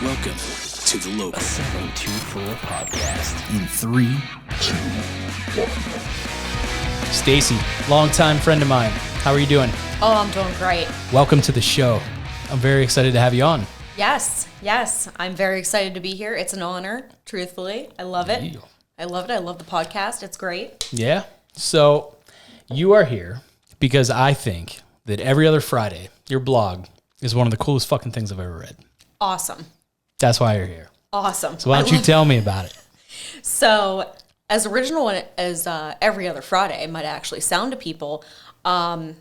Welcome to the Local 724 podcast. in 3, 2, 1. Stacy, longtime friend of mine. How are you doing? Oh, I'm doing great. Welcome to the show. I'm very excited to have you on. Yes. I'm very excited to be here. It's an honor, truthfully. I love it. Yeah. I love the podcast. It's great. Yeah. So you are here because I think that every other Friday, your blog is one of the coolest fucking things I've ever read. Awesome. That's why you're here. Awesome. So why don't you tell me about it? So, as original as every other Friday might actually sound to people, I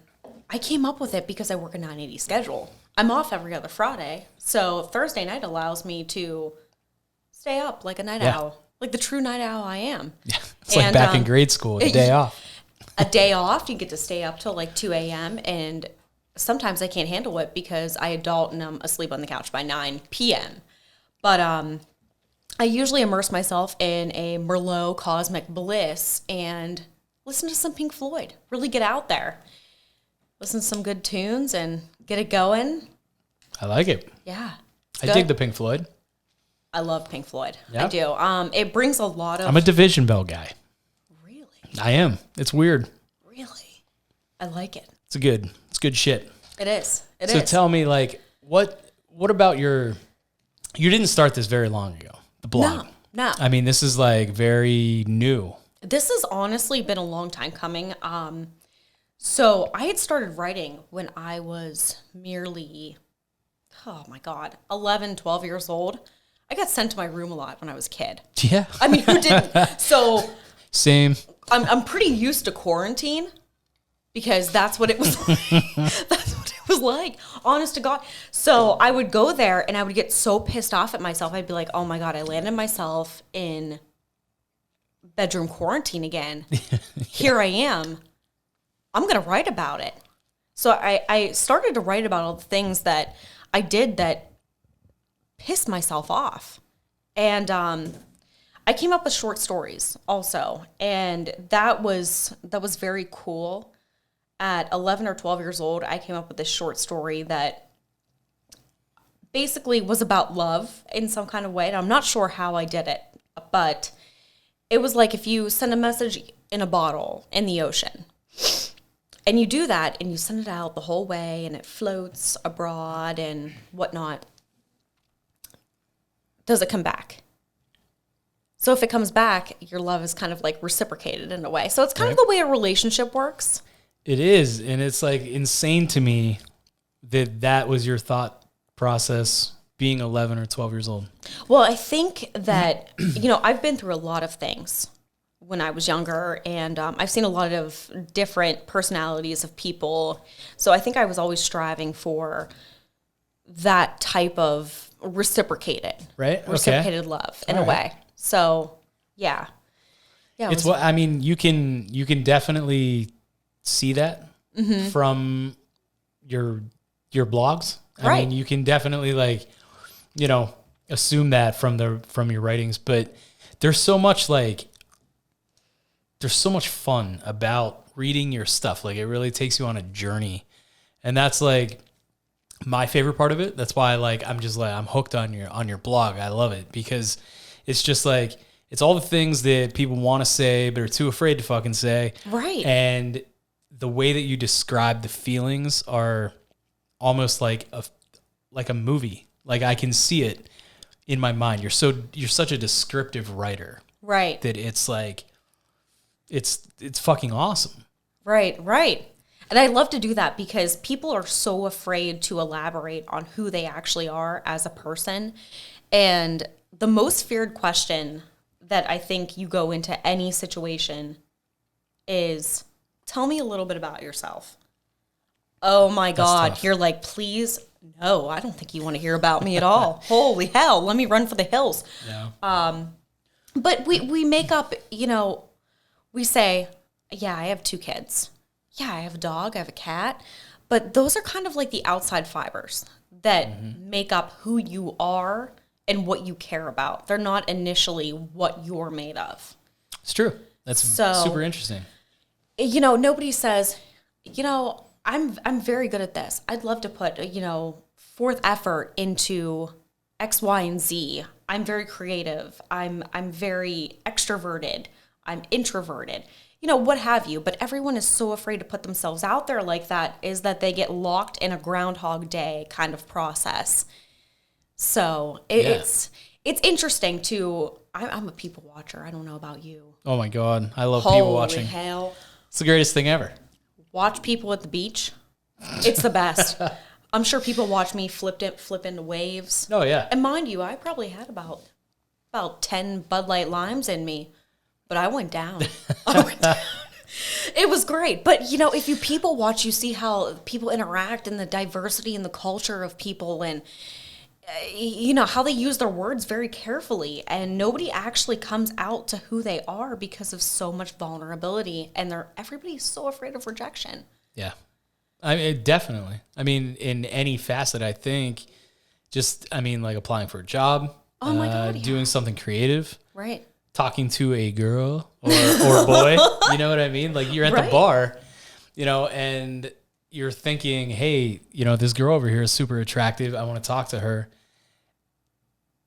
came up with it because I work a 980 schedule. I'm off every other Friday, so Thursday night allows me to stay up like a night owl, like the true night owl I am. Yeah. It's like back in grade school, a day off. A day off, you get to stay up till like 2 a.m. and sometimes I can't handle it because I adult and I'm asleep on the couch by 9 p.m. But I usually immerse myself in a Merlot Cosmic Bliss and listen to some Pink Floyd. Really get out there. Listen to some good tunes and get it going. I like it. Yeah. I dig the Pink Floyd. I love Pink Floyd. Yeah? I do. It brings a lot of... I'm a Division Bell guy. Really? I am. It's weird. Really? I like it. It's good shit. It is. So tell me, like, what about you didn't start this very long ago, the blog. No. I mean, this is like very new. This has honestly been a long time coming. So I had started writing when I was merely, 11, 12 years old. I got sent to my room a lot when I was a kid. Yeah. I mean, who didn't? So Same. I'm pretty used to quarantine because that's what it was like. That's what it was like, honest to God. So I would go there and I would get so pissed off at myself. I'd be like, oh my God, I landed myself in bedroom quarantine again. Here I am. I'm going to write about it. So I started to write about all the things that I did that pissed myself off. And I came up with short stories also. And that was very cool. At 11 or 12 years old, I came up with this short story that basically was about love in some kind of way. And I'm not sure how I did it, but it was like if you send a message in a bottle in the ocean, and you do that and you send it out the whole way and it floats abroad and whatnot, does it come back? So if it comes back, your love is kind of like reciprocated in a way. So it's kind of the way a relationship works. It is, and it's like insane to me that was your thought process being 11 or 12 years old. Well, I think that, I've been through a lot of things when I was younger, and I've seen a lot of different personalities of people. So I think I was always striving for that type of reciprocated love in a way. So, yeah. It's what I mean. You can definitely see that from your blogs. I mean, you can definitely assume that from your writings, but there's so much fun about reading your stuff. Like, it really takes you on a journey, and that's like my favorite part of it. That's why I'm hooked on your blog. I love it because it's just like, it's all the things that people want to say but are too afraid to fucking say. Right. And the way that you describe the feelings are almost like a movie. Like, I can see it in my mind. You're such a descriptive writer. Right. That it's like, it's fucking awesome. Right. And I love to do that because people are so afraid to elaborate on who they actually are as a person. And the most feared question that I think you go into any situation is, tell me a little bit about yourself. Oh my God. You're like, please, no, I don't think you want to hear about me at all. Holy hell, let me run for the hills. Yeah. But we make up, we say, yeah, I have 2 kids. Yeah, I have a dog, I have a cat. But those are kind of like the outside fibers that make up who you are and what you care about. They're not initially what you're made of. It's true. That's super interesting. Nobody says, I'm very good at this. I'd love to put, forth effort into X, Y, and Z. I'm very creative. I'm very extroverted. I'm introverted. You know, what have you. But everyone is so afraid to put themselves out there like that is that they get locked in a Groundhog Day kind of process. So it's interesting to. I'm a people watcher. I don't know about you. Oh my God. I love people watching. Holy hell. It's the greatest thing ever. Watch people at the beach. It's the best. I'm sure people watch me flip into waves. Oh yeah. And mind you, I probably had about 10 Bud Light Limes in me, but I went down. It was great. But, you know, if you people watch, you see how people interact and the diversity and the culture of people and, you know, how they use their words very carefully. And nobody actually comes out to who they are because of so much vulnerability. And everybody's so afraid of rejection. Yeah. I mean, definitely. I mean, in any facet, I think like applying for a job, Oh my God, doing something creative, Right. talking to a girl or boy, you know what I mean? Like you're at the bar, you know, and you're thinking, hey, you know, this girl over here is super attractive. I want to talk to her.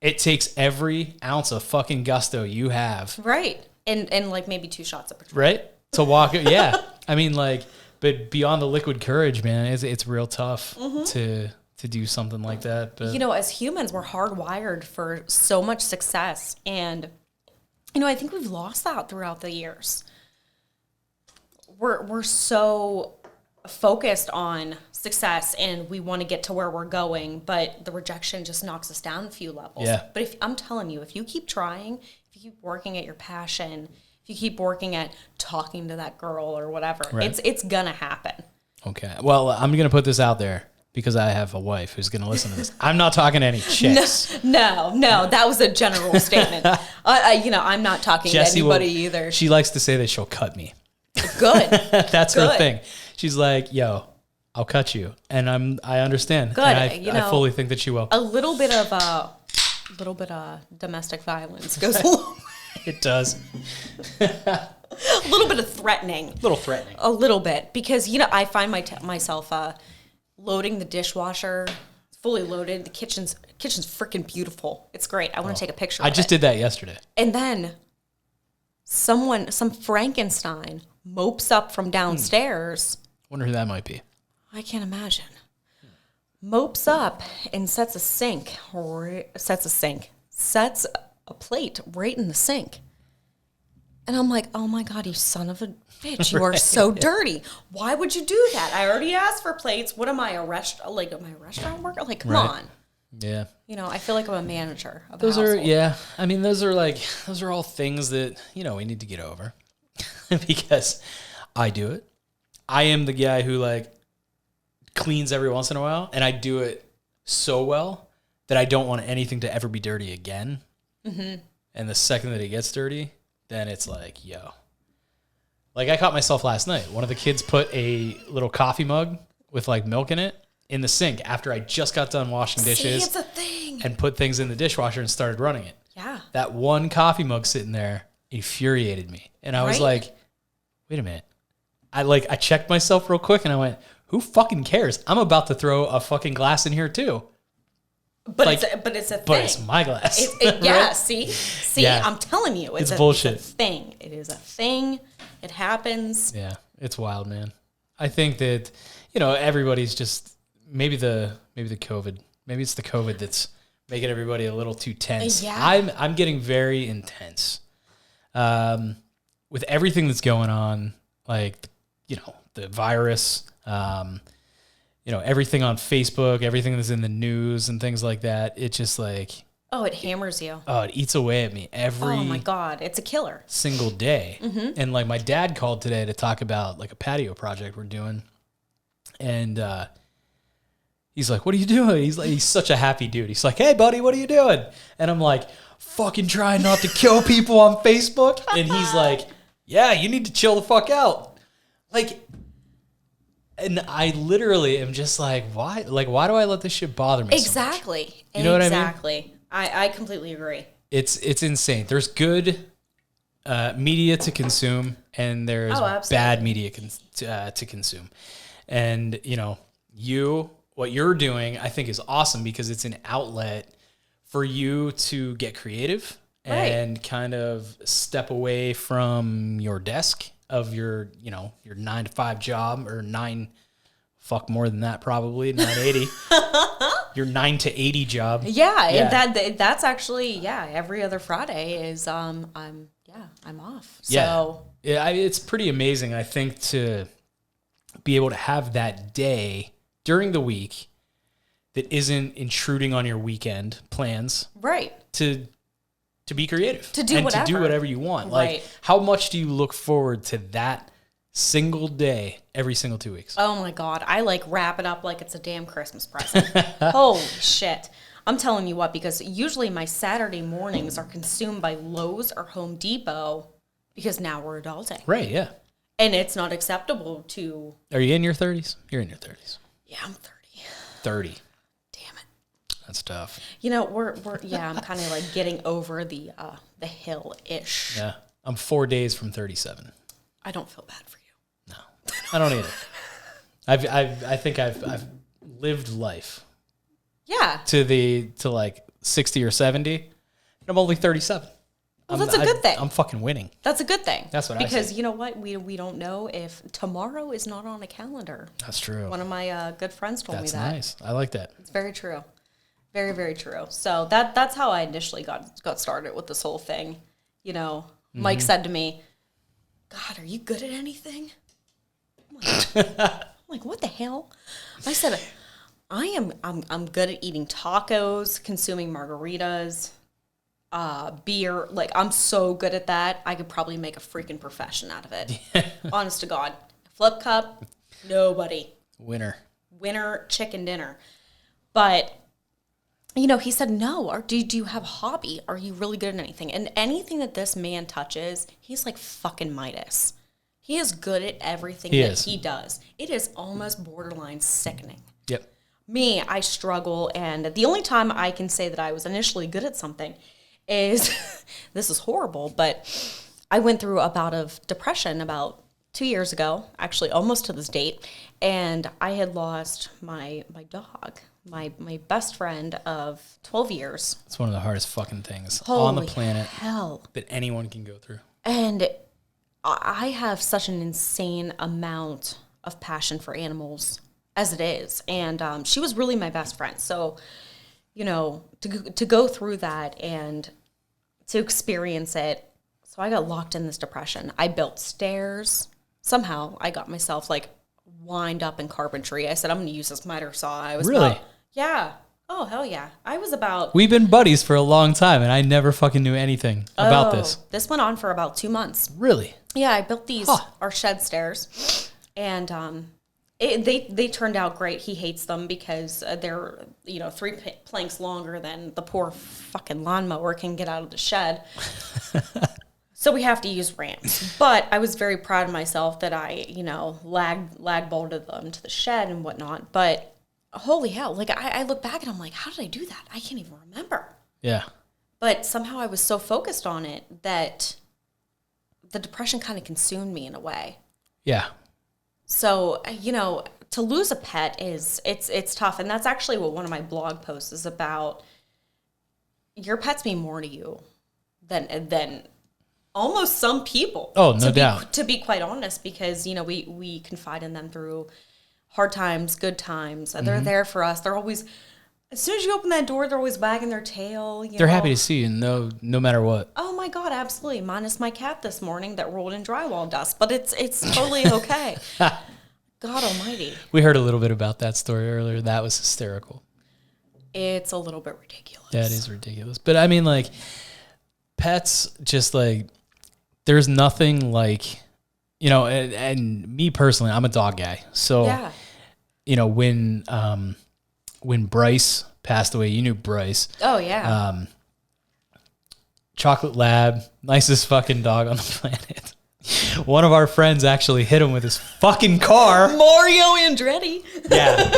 It takes every ounce of fucking gusto you have. Right. And like maybe 2 shots of Patron. Right? To walk. Yeah. I mean, like, but beyond the liquid courage, man, it's real tough to do something like that. But You know, as humans, we're hardwired for so much success. And, you know, I think we've lost that throughout the years. We're so focused on success and we want to get to where we're going, but the rejection just knocks us down a few levels. Yeah. But if I'm telling you, if you keep trying, if you keep working at your passion, if you keep working at talking to that girl or whatever, it's gonna happen. Okay. Well, I'm going to put this out there because I have a wife who's going to listen to this. I'm not talking to any chicks. No, that was a general statement. You know, I'm not talking to anybody either. She likes to say that she'll cut me. Good. That's her thing. She's like, yo, I'll cut you. And I understand. Good. And I fully think that she will. A little bit of domestic violence goes along. It does. A little bit of threatening. A little bit. Because, you know, I find myself loading the dishwasher, fully loaded. The kitchen's freaking beautiful. It's great. I want to take a picture of it. I just did that yesterday. And then some Frankenstein mopes up from downstairs. Wonder who that might be. I can't imagine. Mopes up and sets a plate right in the sink. And I'm like, oh my God, you son of a bitch. You are so dirty. Why would you do that? I already asked for plates. What am I, am I a restaurant worker? Like, come on. Yeah. You know, I feel like I'm a manager of Those a household. I mean, those are all things that, you know, we need to get over because I do it. I am the guy who like cleans every once in a while, and I do it so well that I don't want anything to ever be dirty again. Mm-hmm. And the second that it gets dirty, then it's like, yo. Like I caught myself last night. One of the kids put a little coffee mug with like milk in it in the sink after I just got done washing dishes. See, it's a thing. And put things in the dishwasher and started running it. Yeah. That one coffee mug sitting there infuriated me. And I was like, wait a minute. I checked myself real quick and I went, who fucking cares? I'm about to throw a fucking glass in here too. But like, it's a thing. But it's my glass. Yeah, right? see, Yeah. I'm telling you, it's bullshit. It's a thing. It is a thing. It happens. Yeah, it's wild, man. I think that, you know, everybody's just maybe the COVID. Maybe it's the COVID that's making everybody a little too tense. Yeah. I'm getting very intense. With everything that's going on, like, you know, the virus, you know, everything on Facebook, everything that's in the news and things like that. It's just like, Oh, it hammers you. oh, it eats away at me every Oh my God, it's a killer. single day. Mm-hmm. And like my dad called today to talk about like a patio project we're doing. And he's like, what are you doing? He's such a happy dude. He's like, hey buddy, what are you doing? And I'm like, fucking trying not to kill people on Facebook. And he's like, yeah, you need to chill the fuck out. Like, and I literally am just like, why? Like, why do I let this shit bother me Exactly. so much? You know what I mean? Exactly. I completely agree. It's insane. There's good media to consume, and there's bad media to consume. And, you know, what you're doing, I think is awesome because it's an outlet for you to get creative and kind of step away from your desk of your, your 9 to 5 job or fuck more than that, probably 980, your 9 to 80 job. Yeah. That's actually, every other Friday is, I'm off. So yeah, it's pretty amazing. I think to be able to have that day during the week that isn't intruding on your weekend plans. Right. To be creative. To do whatever. To do whatever you want. Right. Like, how much do you look forward to that single day every single 2 weeks? Oh my God. I wrap it up like it's a damn Christmas present. Holy shit. I'm telling you what, because usually my Saturday mornings are consumed by Lowe's or Home Depot because now we're adulting. Right, yeah. And it's not acceptable to... Are you in your 30s? You're in your 30s. Yeah, I'm 30. 30. Damn it. That's tough. We're I'm kind of getting over the hill-ish. Yeah. I'm 4 days from 37. I don't feel bad for you. No, I don't either. I think I've lived life. Yeah. To 60 or 70, and I'm only 37. Well, that's a good thing. I'm fucking winning. That's a good thing. That's what I say. Because you know what? We don't know if tomorrow is not on a calendar. That's true. One of my good friends told me that. That's nice. I like that. It's very true. Very, very true. So that's how I initially got started with this whole thing. Mike said to me, God, are you good at anything? I'm like, what the hell? I said, I'm good at eating tacos, consuming margaritas, beer. I'm so good at that. I could probably make a freaking profession out of it. Honest to God. Flip cup, nobody. Winner Chicken dinner. But, he said, no, or do you have a hobby? Are you really good at anything? And anything that this man touches, he's like fucking Midas. He is good at everything he does. It is almost borderline sickening. Yep. Me, I struggle, and the only time I can say that I was initially good at something is, this is horrible, but I went through a bout of depression about 2 years ago, actually almost to this date, and I had lost my dog, my best friend of 12 years. It's one of the hardest fucking things Holy on the planet hell. that anyone can go through. And I have such an insane amount of passion for animals as it is. And she was really my best friend. So, to go through that and to experience it. So I got locked in this depression. I built stairs. Somehow I got myself wind up in carpentry. I said, I'm going to use this miter saw. I was really? Yeah. Oh, hell yeah. I was about... We've been buddies for a long time, and I never fucking knew anything about this. This went on for about 2 months. Really? Yeah, I built these, our shed stairs, and they turned out great. He hates them because they're, 3 planks longer than the poor fucking lawnmower can get out of the shed. So we have to use ramps. But I was very proud of myself that I, lag bolted them to the shed and whatnot. But holy hell, I look back and I'm like, how did I do that? I can't even remember. Yeah. But somehow I was so focused on it that the depression kind of consumed me in a way. Yeah. So, to lose a pet it's tough. And that's actually what one of my blog posts is about. Your pets mean more to you than almost some people. Oh, no doubt. To be quite honest, because, we confide in them through hard times, good times. They're there for us. They're always, as soon as you open that door, they're always wagging their tail. They're happy to see you, no matter what. Oh my God, absolutely. Minus my cat this morning that rolled in drywall dust, but it's totally okay. God almighty. We heard a little bit about that story earlier. That was hysterical. It's a little bit ridiculous. That is ridiculous. But I mean, pets, just there's nothing like, and me personally, I'm a dog guy. So, yeah. When Bryce passed away, you knew Bryce. Oh, yeah. Chocolate Lab, nicest fucking dog on the planet. One of our friends actually hit him with his fucking car. Mario Andretti. Yeah.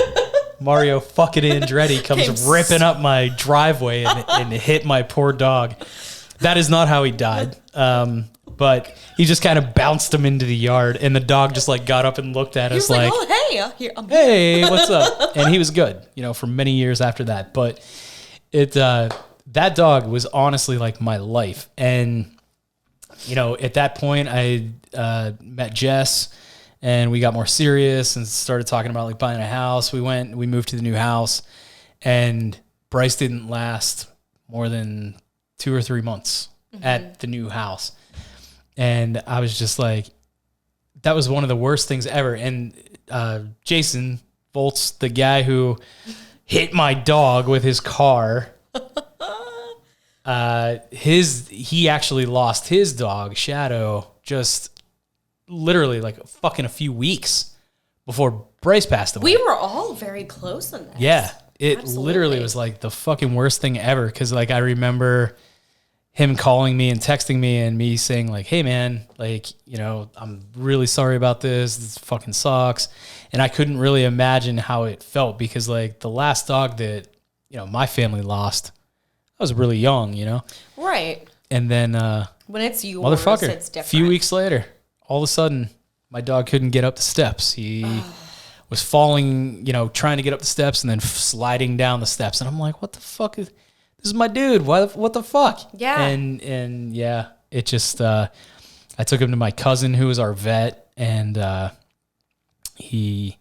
Mario fucking Andretti comes ripping up my driveway and hit my poor dog. That is not how he died. But he just kind of bounced him into the yard, and the dog just got up and looked at us like, oh, hey, I'm here. Hey, what's up? And he was good, for many years after that. But that dog was honestly like my life. And, you know, at that point I met Jess and we got more serious and started talking about like buying a house. We moved to the new house, and Bryce didn't last more than 2 or 3 months at the new house. And I was just like, that was one of the worst things ever. And Jason Volts, the guy who hit my dog with his car, he actually lost his dog, Shadow, just literally like fucking a few weeks before Bryce passed away. We were all very close in this. Yeah. It Absolutely. literally was like the fucking worst thing ever. Cause like I remember him calling me and texting me and me saying like, hey man, like, you know, I'm really sorry about this. This fucking sucks. And I couldn't really imagine how it felt because like the last dog that, you know, my family lost, I was really young, you know? Right. And then, When it's yours, motherfucker, it's a different. few weeks later, all of a sudden my dog couldn't get up the steps. He was falling, you know, trying to get up the steps and then sliding down the steps. And I'm like, what the fuck is, this is my dude. What the fuck? Yeah. And yeah, it just, I took him to my cousin who was our vet, and he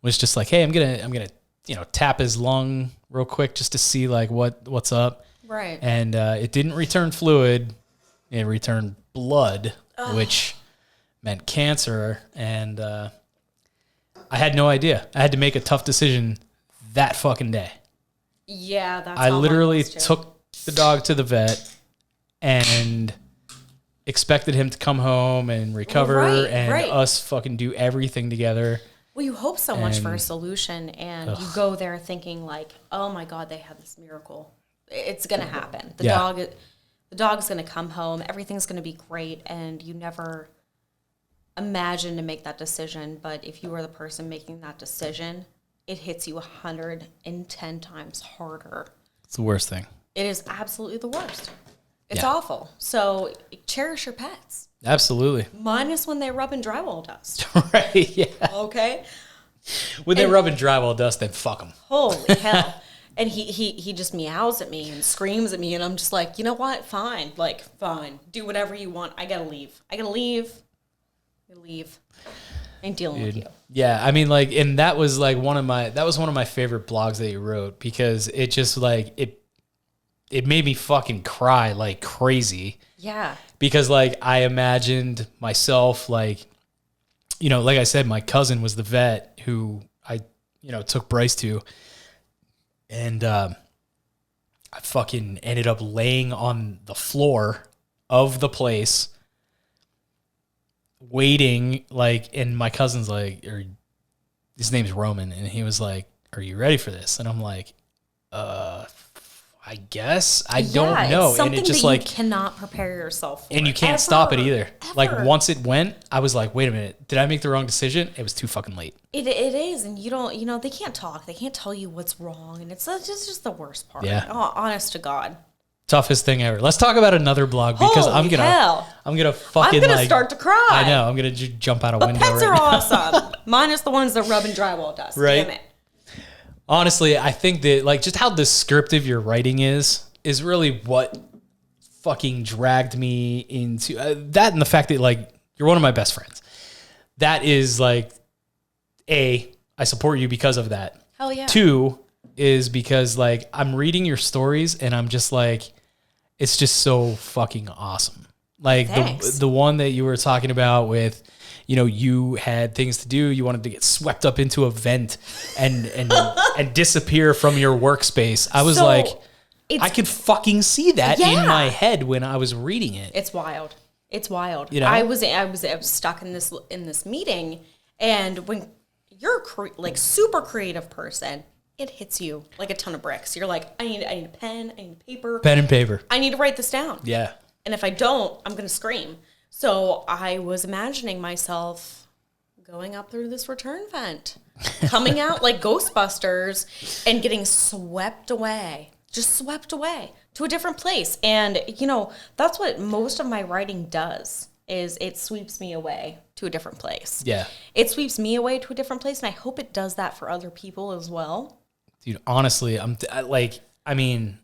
was just like, hey, I'm gonna, you know, tap his lung real quick just to see like what's up. Right. And it didn't return fluid. It returned blood, which meant cancer. And I had no idea. I had to make a tough decision that fucking day. Yeah, that's I how mine literally was, too. took the dog to the vet and expected him to come home and recover and right. us fucking do everything together. Well, you hope so much for a And- solution, and you go there thinking like, "Oh my God, they have this miracle. It's gonna happen. The dog's gonna come home. Everything's gonna be great." And you never imagine to make that decision, but if you are the person making that decision, it hits you 110 times harder. It's the worst thing. It is absolutely the worst. It's Yeah. awful. So cherish your pets, Absolutely. minus when they rub in drywall dust. Right, yeah. Okay. When they're rubbing drywall dust, then fuck them. Holy hell. And he just meows at me and screams at me, and I'm just like, you know what? Fine. Like, fine. Do whatever you want. I gotta leave. I ain't dealing with you. Yeah, I mean, like, and that was one of my favorite blogs that you wrote, because it just like it made me fucking cry like crazy. Yeah. Because like I imagined myself, like, you know, like I said, my cousin was the vet who I, you know, took Bryce to, and I fucking ended up laying on the floor of the place waiting, like, and my cousin's like, or his name's Roman, and he was like, are you ready for this? And I'm like, I guess. I don't know. It's And something it just that like, you cannot prepare yourself for. and you can't stop it either. Like Ever. once it went, I was like, wait a minute, did I make the wrong decision? It was too fucking late. It is, and you don't, you know, they can't talk. They can't tell you what's wrong, and it's just the worst part. Yeah. Oh, honest to God. Toughest thing ever. Let's talk about another blog, because Holy hell. I'm gonna fucking I'm gonna like, start to cry. I know. I'm gonna jump out a But window pets right are now. awesome. Minus the ones that rub in drywall dust. Right. Damn it. Honestly, I think that like just how descriptive your writing is really what fucking dragged me into that, and the fact that like you're one of my best friends. That is like, I support you because of that. Hell yeah. 2 is because like I'm reading your stories and I'm just like, it's just so fucking awesome. Like Thanks. the one that you were talking about with, you know, you had things to do, you wanted to get swept up into a vent and and disappear from your workspace. I was So, like, it's- I could fucking see that Yeah. in my head when I was reading it. It's wild. It's wild. You know? I was stuck in this meeting, and when you're like super creative person, it hits you like a ton of bricks. You're like, I need a pen, I need paper, Pen and paper. I need to write this down. Yeah. And if I don't, I'm gonna scream. So I was imagining myself going up through this return vent, coming out like Ghostbusters, and getting swept away. Just swept away to a different place. And, you know, that's what most of my writing does, is it sweeps me away to a different place. Yeah. It sweeps me away to a different place, and I hope it does that for other people as well. Dude, honestly, I mean,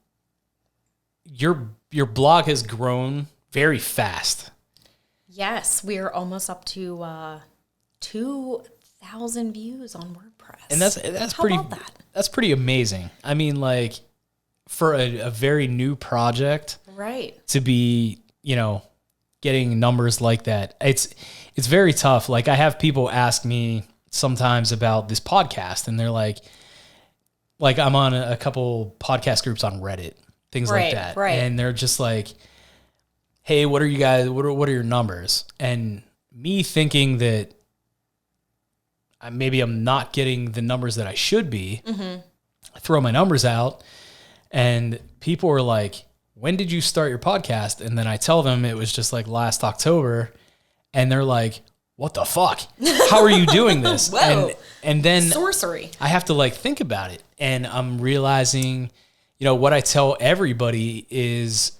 your blog has grown very fast. Yes, we're almost up to 2,000 views on WordPress. And that's How pretty about that? That's pretty amazing. I mean, like, for a very new project, Right. to be, getting numbers like that, it's very tough. Like, I have people ask me sometimes about this podcast, and they're like I'm on a couple podcast groups on Reddit, things like that. Right. And they're just like, hey, what are you guys, what are your numbers? And me thinking that maybe I'm not getting the numbers that I should be, I throw my numbers out, and people are like, when did you start your podcast? And then I tell them it was just like last October, and they're like, what the fuck? How are you doing this? Whoa. And then Sorcery. I have to like think about it, and I'm realizing, what I tell everybody is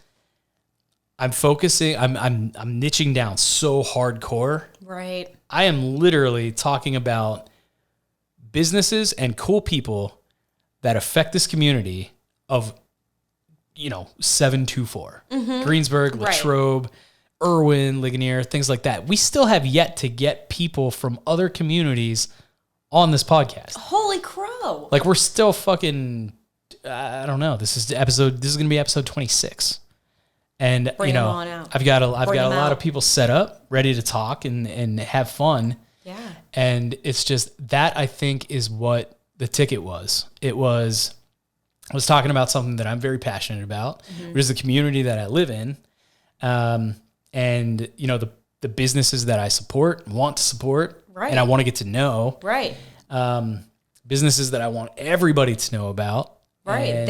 I'm focusing, I'm niching down so hardcore. Right. I am literally talking about businesses and cool people that affect this community of, 724. Greensburg, Right. Latrobe, Irwin, Ligonier, things like that. We still have yet to get people from other communities on this podcast. Holy crow. Like, we're still fucking, I don't know. This is going to be episode 26. And, Bring them on out. I've got a lot out. of people set up, ready to talk and have fun. Yeah. And it's just that, I think, is what the ticket was. I was talking about something that I'm very passionate about, which is the community that I live in. And, the businesses that I support, want to support, Right. and I want to get to know. Right. Businesses that I want everybody to know about. Right. And,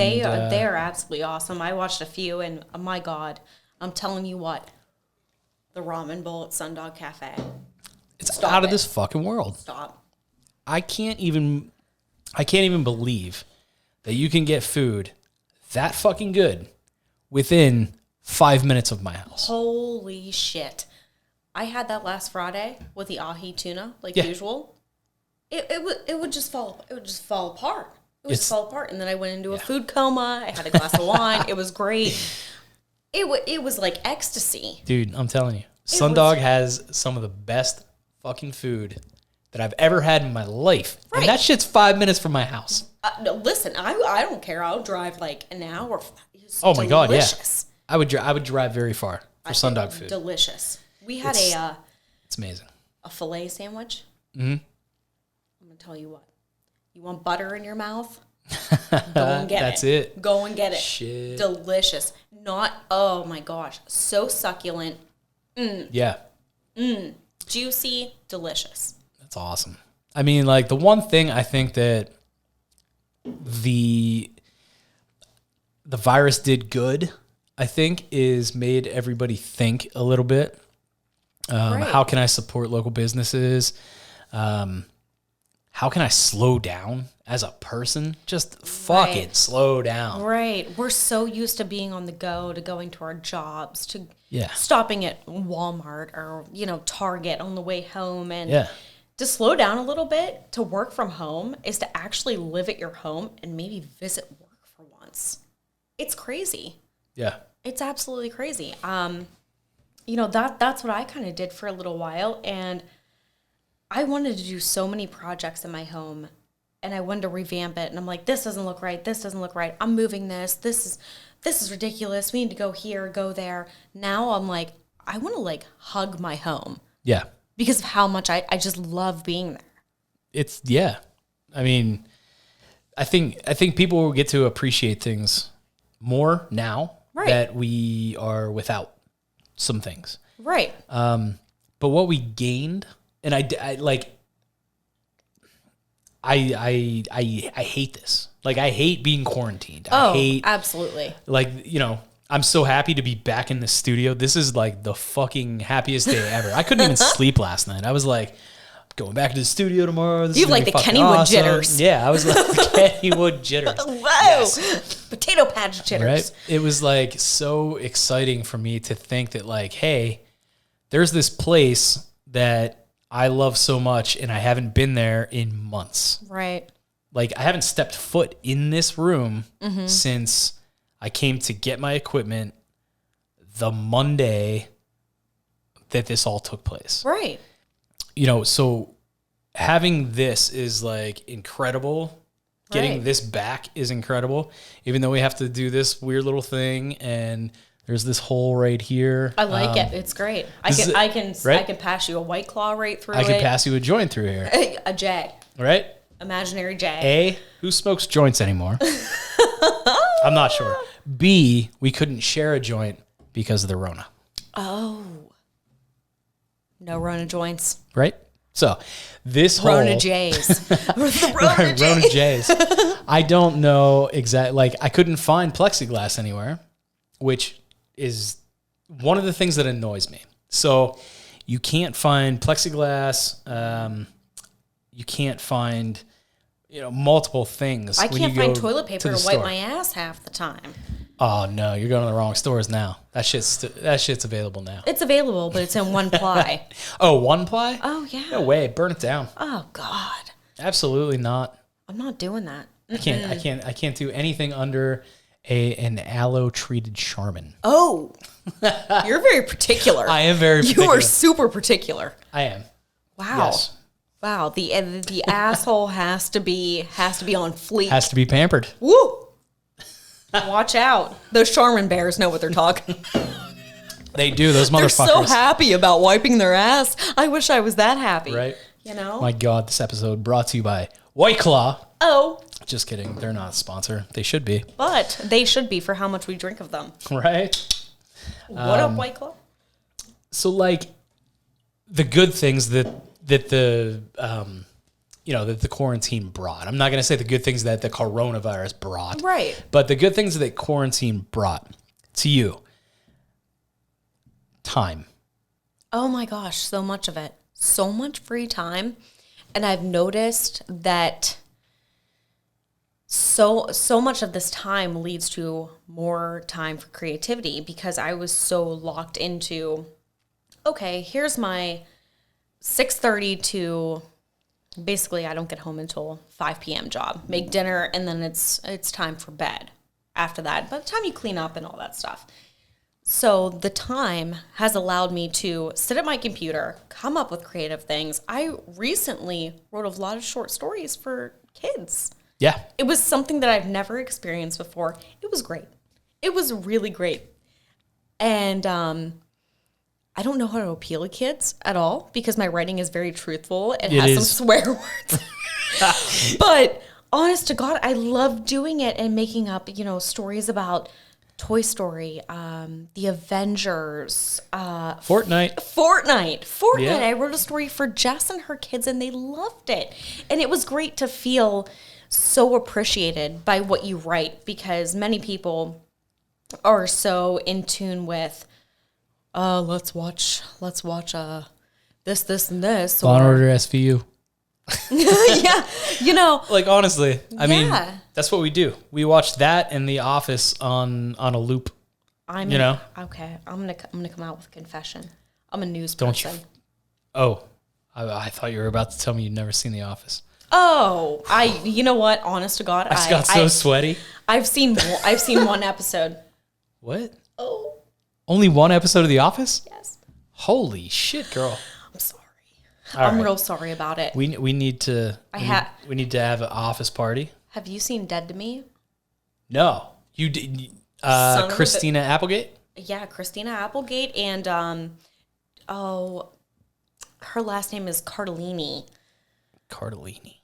They're absolutely awesome. I watched a few, and oh my God, I'm telling you what, the ramen bowl at Sundog Cafe. it's Stop out of it. this fucking world. Stop. I can't even believe that you can get food that fucking good within 5 minutes of my house. Holy shit. I had that last Friday with the ahi tuna, like Yeah. usual. It would just fall apart. It would just fall apart. And then I went into a food coma. I had a glass of wine. It was great. It was like ecstasy. Dude, I'm telling you, Sundog has some of the best fucking food that I've ever had in my life. Right. And that shit's 5 minutes from my house. No, listen, I don't care. I'll drive like an hour. It's Oh my God, yeah. delicious. I would drive very far for Sundog food. Delicious. We had It's amazing. a filet sandwich. Mm-hmm. I'm gonna tell you what. You want butter in your mouth? Go and get That's it. Go and get it. Shit. Delicious. Oh my gosh, so succulent, Yeah. juicy, delicious. That's awesome. I mean, like, the one thing I think that the virus did good, I think, is made everybody think a little bit. Right. How can I support local businesses? How can I slow down as a person? Just fucking Right. slow down. Right. We're so used to being on the go, to going to our jobs, to Yeah. stopping at Walmart or, Target on the way home. And Yeah. to slow down a little bit, to work from home, is to actually live at your home and maybe visit work for once. It's crazy. Yeah. It's absolutely crazy. That's what I kind of did for a little while, and I wanted to do so many projects in my home, and I wanted to revamp it. And I'm like, this doesn't look right. This doesn't look right. I'm moving this. This is ridiculous. We need to go here, go there. Now I'm like, I want to like hug my home Yeah. because of how much I just love being there. Yeah. I mean, I think people will get to appreciate things more now Right. that we are without some things. Right. But what we gained, and I hate this. Like, I hate being quarantined. I hate, absolutely. like, I'm so happy to be back in the studio. This is like the fucking happiest day ever. I couldn't even sleep last night. I was like, going back to the studio tomorrow. This You is have gonna like be the fucking Kennywood awesome. jitters. Yeah, I was like the Kennywood jitters. Whoa. Potato patch jitters. Right? It was like so exciting for me to think that, like, hey, there's this place that I love so much and I haven't been there in months. Right. Like, I haven't stepped foot in this room since I came to get my equipment the Monday that this all took place. Right. You know, so having this is like incredible. Getting Right. this back is incredible, even though we have to do this weird little thing and there's this hole right here. I like it. It's great. I can pass you a White Claw right through I it. can pass you a joint through here, A J. right? Imaginary J. A, who smokes joints anymore? I'm not sure. B, we couldn't share a joint because of the Rona, Oh. No Rona joints. right? So this whole Rona J's. The Rona J's. Rona J's. I don't know exactly. Like I couldn't find plexiglass anywhere, which is one of the things that annoys me. So you can't find plexiglass. You can't find, multiple things. I when can't you find go toilet paper the to wipe store. my ass half the time. Oh no, you're going to the wrong stores now. That shit's available now. It's available, but it's in one ply. Oh, one ply? Oh, yeah. No way. Burn it down. Oh, God. Absolutely not. I'm not doing that. I can't do anything under an aloe treated Charmin. Oh, you're very particular. I am very particular. You are super particular. I am. Wow. Yes. Wow. The asshole has to be on fleek. Has to be pampered. Woo. Watch out. Those Charmin bears know what they're talking. They do, those They're motherfuckers. so happy about wiping their ass. I wish I was that happy. Right? You know? My God, this episode brought to you by White Claw. Oh, Just kidding. They're not a sponsor. They should be. but they should be for how much we drink of them. Right? What up, White Claw? So, like, the good things that the that the quarantine brought. I'm not going to say the good things that the coronavirus brought. Right. But the good things that quarantine brought to you. Time. Oh my gosh, so much of it. So much free time. And I've noticed that so much of this time leads to more time for creativity because I was so locked into, okay, here's my 6:30 to basically I don't get home until 5 p.m. job. Make dinner and then it's time for bed. After that, by the time you clean up and all that stuff. So the time has allowed me to sit at my computer, come up with creative things. I recently wrote a lot of short stories for kids. Yeah. It was something that I've never experienced before. It was great. It was really great. And I don't know how to appeal to kids at all because my writing is very truthful. It has some swear words. But honest to God, I love doing it and making up, stories about Toy Story, The Avengers, Fortnite. Yeah. I wrote a story for Jess and her kids, and they loved it. And it was great to feel so appreciated by what you write because many people are so in tune with, let's watch this, and this. Law and Order SVU. Yeah, Like, honestly, I mean, Yeah. that's what we do. We watch that and The Office on a loop. Okay, I'm gonna come out with a confession. I'm a news Don't you? person. Oh, I thought you were about to tell me you'd never seen The Office. Oh, you know what? Honest to God, I just got so sweaty. I've seen one episode. What? Oh, Only one episode of The Office? yes. Holy shit, girl. I'm sorry. All I'm right. real sorry about it. We need to we need to have an office party. Have you seen Dead to Me? No, you did. Son of a Christina Applegate. Yeah, Christina Applegate and her last name is Cardellini. Cardellini.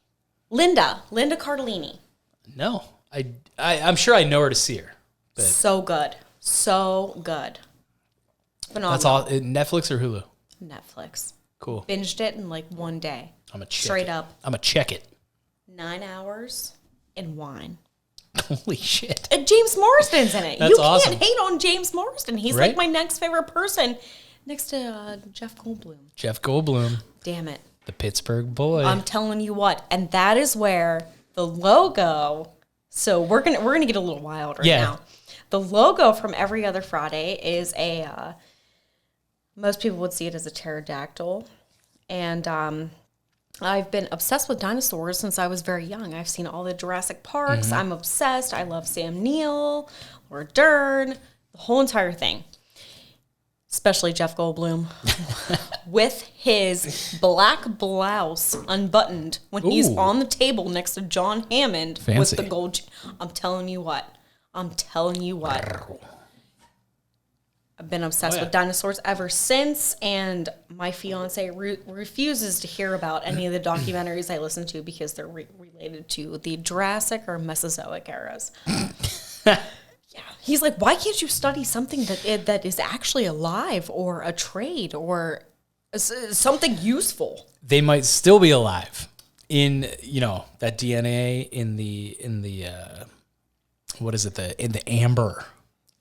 Linda Cardellini. No, I'm sure I know her to see her. But So good. Phenomenal. that's all. Netflix or Hulu? Netflix. Cool. Binged it in like one day. I'm a check. Straight up. I'm a check it. 9 hours in wine. Holy shit. And James Marsden's in it. That's You awesome. can't hate on James Marsden. He's Right? like my next favorite person next to Jeff Goldblum. Jeff Goldblum, Damn it. the Pittsburgh boy. I'm telling you what. And that is where the logo. So we're gonna get a little wild right now. The logo from Every Other Friday is a most people would see it as a pterodactyl. And I've been obsessed with dinosaurs since I was very young. I've seen all the Jurassic Parks. I'm obsessed. I love Sam Neill, Laura Dern, the whole entire thing. Especially Jeff Goldblum with his black blouse unbuttoned when he's Ooh. on the table next to John Hammond Fancy. with the gold. I'm telling you what. I've been obsessed with dinosaurs ever since, and my fiance refuses to hear about any of the documentaries I listen to because they're related to the Jurassic or Mesozoic eras. Yeah, he's like, why can't you study something that is actually alive or a trade or something useful? They might still be alive in, that DNA in the what is it? In the amber,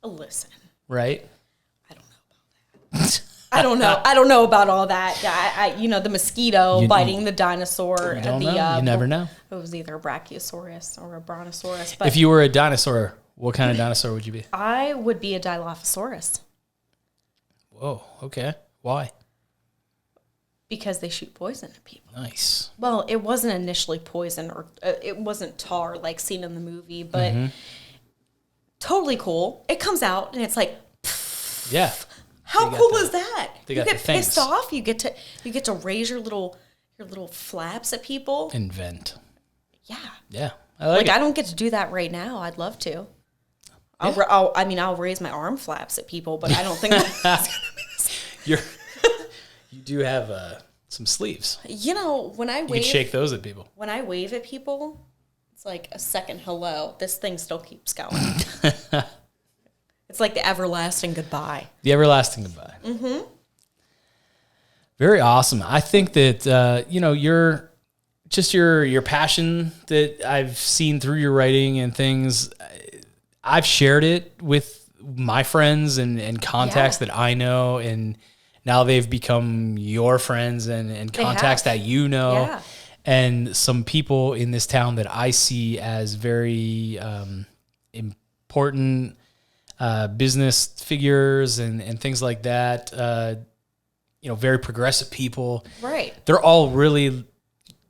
Listen, right? I don't know about all that. The mosquito biting the dinosaur. You don't know. You never know. It was either a Brachiosaurus or a Brontosaurus. But If you were a dinosaur, what kind of dinosaur would you be? I would be a Dilophosaurus Whoa, okay. Why? because they shoot poison at people. Nice. Well, it wasn't initially poison or it wasn't tar like seen in the movie, but totally cool. It comes out and it's like, Yeah. how cool is that? They You got get the things. pissed off. You get to raise your little flaps at people. Invent. Yeah. Yeah. I like Like it. I don't get to do that right now. I'd love to. I'll raise my arm flaps at people, but I don't think that's gonna be the same. You do have some sleeves. When I You can wave, shake those at people. when I wave at people, it's like a second hello. This thing still keeps going. It's like the everlasting goodbye. The everlasting goodbye. Mm-hmm. Very awesome. I think that your passion that I've seen through your writing and things. I've shared it with my friends and contacts that I know, and now they've become your friends and contacts that you know. Yeah. And some people in this town that I see as very important business figures and things like that. Very progressive people. Right. They're all really,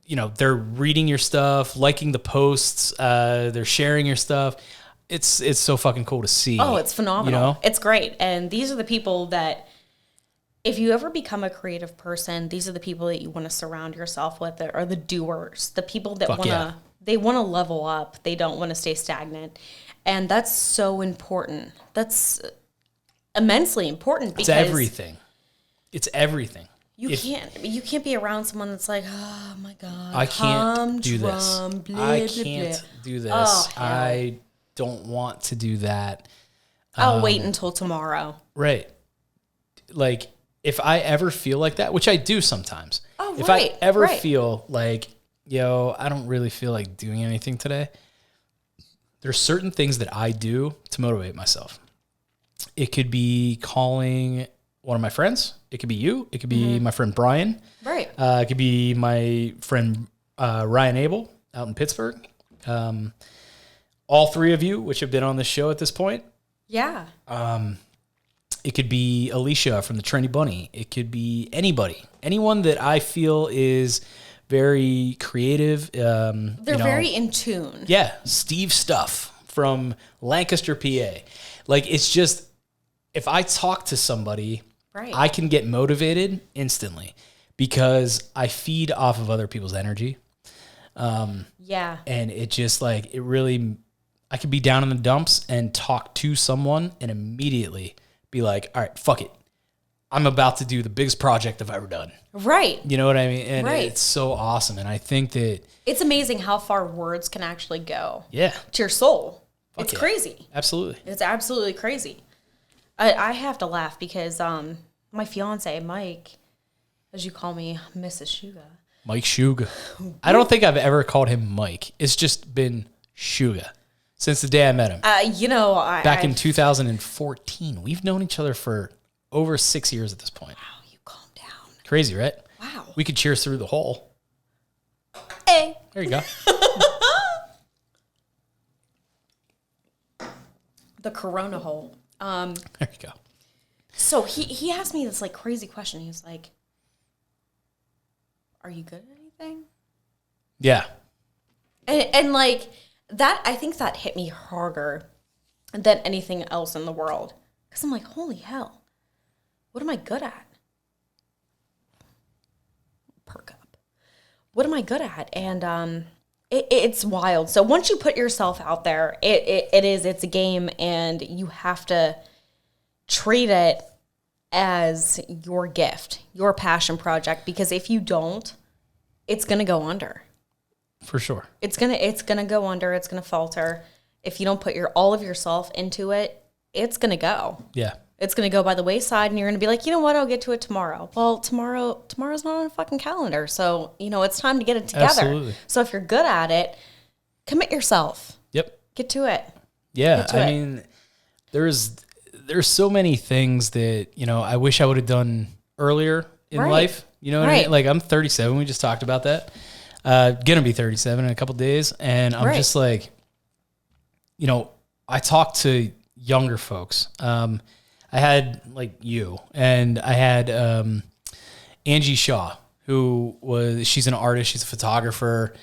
they're reading your stuff, liking the posts, they're sharing your stuff. It's so fucking cool to see. Oh, it's phenomenal. It's great. And these are the people that, if you ever become a creative person, these are the people that you want to surround yourself with, are the doers, the people that they want to level up. They don't want to stay stagnant. And that's so important. That's immensely important because It's everything. You can't be around someone that's like, oh my God, I can't do this. I blah, can't blah. do this. Oh, hell. I don't want to do that. I'll wait until tomorrow. Right. Like, if I ever feel like that, which I do sometimes. Oh, if right, I ever right. feel like, I don't really feel like doing anything today, there's certain things that I do to motivate myself. It could be calling one of my friends. It could be you. It could be my friend Brian. Right. It could be my friend Ryan Abel out in Pittsburgh. All three of you, which have been on this show at this point. Yeah. It could be Alicia from the Trendy Bunny. It could be anybody. Anyone that I feel is very creative. They're very in tune. Yeah. Steve Stuff from Lancaster, PA. Like, it's just, if I talk to somebody, Right. I can get motivated instantly because I feed off of other people's energy. Yeah. And it just like, it really, I could be down in the dumps and talk to someone and immediately be like, all right, fuck it. I'm about to do the biggest project I've ever done. Right. You know what I mean? And Right. it's so awesome. And I think that It's amazing how far words can actually go yeah, to your soul. It's yeah. crazy. absolutely. It's absolutely crazy. I have to laugh because my fiance, Mike, as you call me, Mrs. Suga. Mike Suga. I don't think I've ever called him Mike. It's just been Suga since the day I met him. Back in 2014. We've known each other for over 6 years at this point. Wow, you calm down. Crazy, right? Wow. We could cheers through the hole. Hey. There you go. The Corona hole. There you go. So he asked me this like crazy question. He was like, "Are you good at anything?" Yeah. And like that, I think that hit me harder than anything else in the world. Because I'm like, holy hell, what am I good at? Perk up. What am I good at? And it's wild. So once you put yourself out there, it's a game, and you have to treat it as your gift, your passion project. Because if you don't, it's gonna go under. For sure. It's gonna go under. It's gonna falter. If you don't put all of yourself into it, it's gonna go. Yeah. It's gonna go by the wayside, and you're gonna be like, you know what? I'll get to it tomorrow. Well, tomorrow's not on a fucking calendar, so it's time to get it together. Absolutely. So if you're good at it, commit yourself. Yep. Get to it. Yeah. I mean, there's so many things that I wish I would have done earlier in life. You know what I mean? Like, I'm 37. We just talked about that. Gonna be 37 in a couple days, and I'm just like, I talk to younger folks. I had like you, and I had Angie Shaw, she's an artist, she's a photographer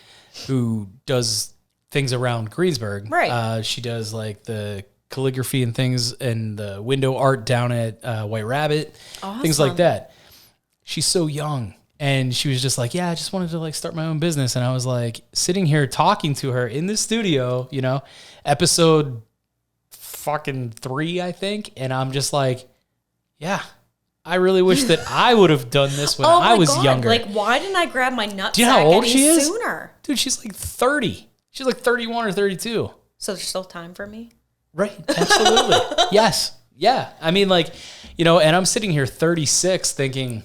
who does things around Greensburg. Right. She does like the calligraphy and things and the window art down at White Rabbit, things like that. She's so young. And she was just like, yeah, I just wanted to like start my own business. And I was like sitting here talking to her in the studio, episode fucking 3, I think. And I'm just like, yeah, I really wish that I would have done this when I was younger. Like, why didn't I grab my nutsack Do you know how old she is? Sooner? Dude, she's like 30. She's like 31 or 32. So there's still time for me? Right. Absolutely. Yes. Yeah. I mean, like, and I'm sitting here 36 thinking,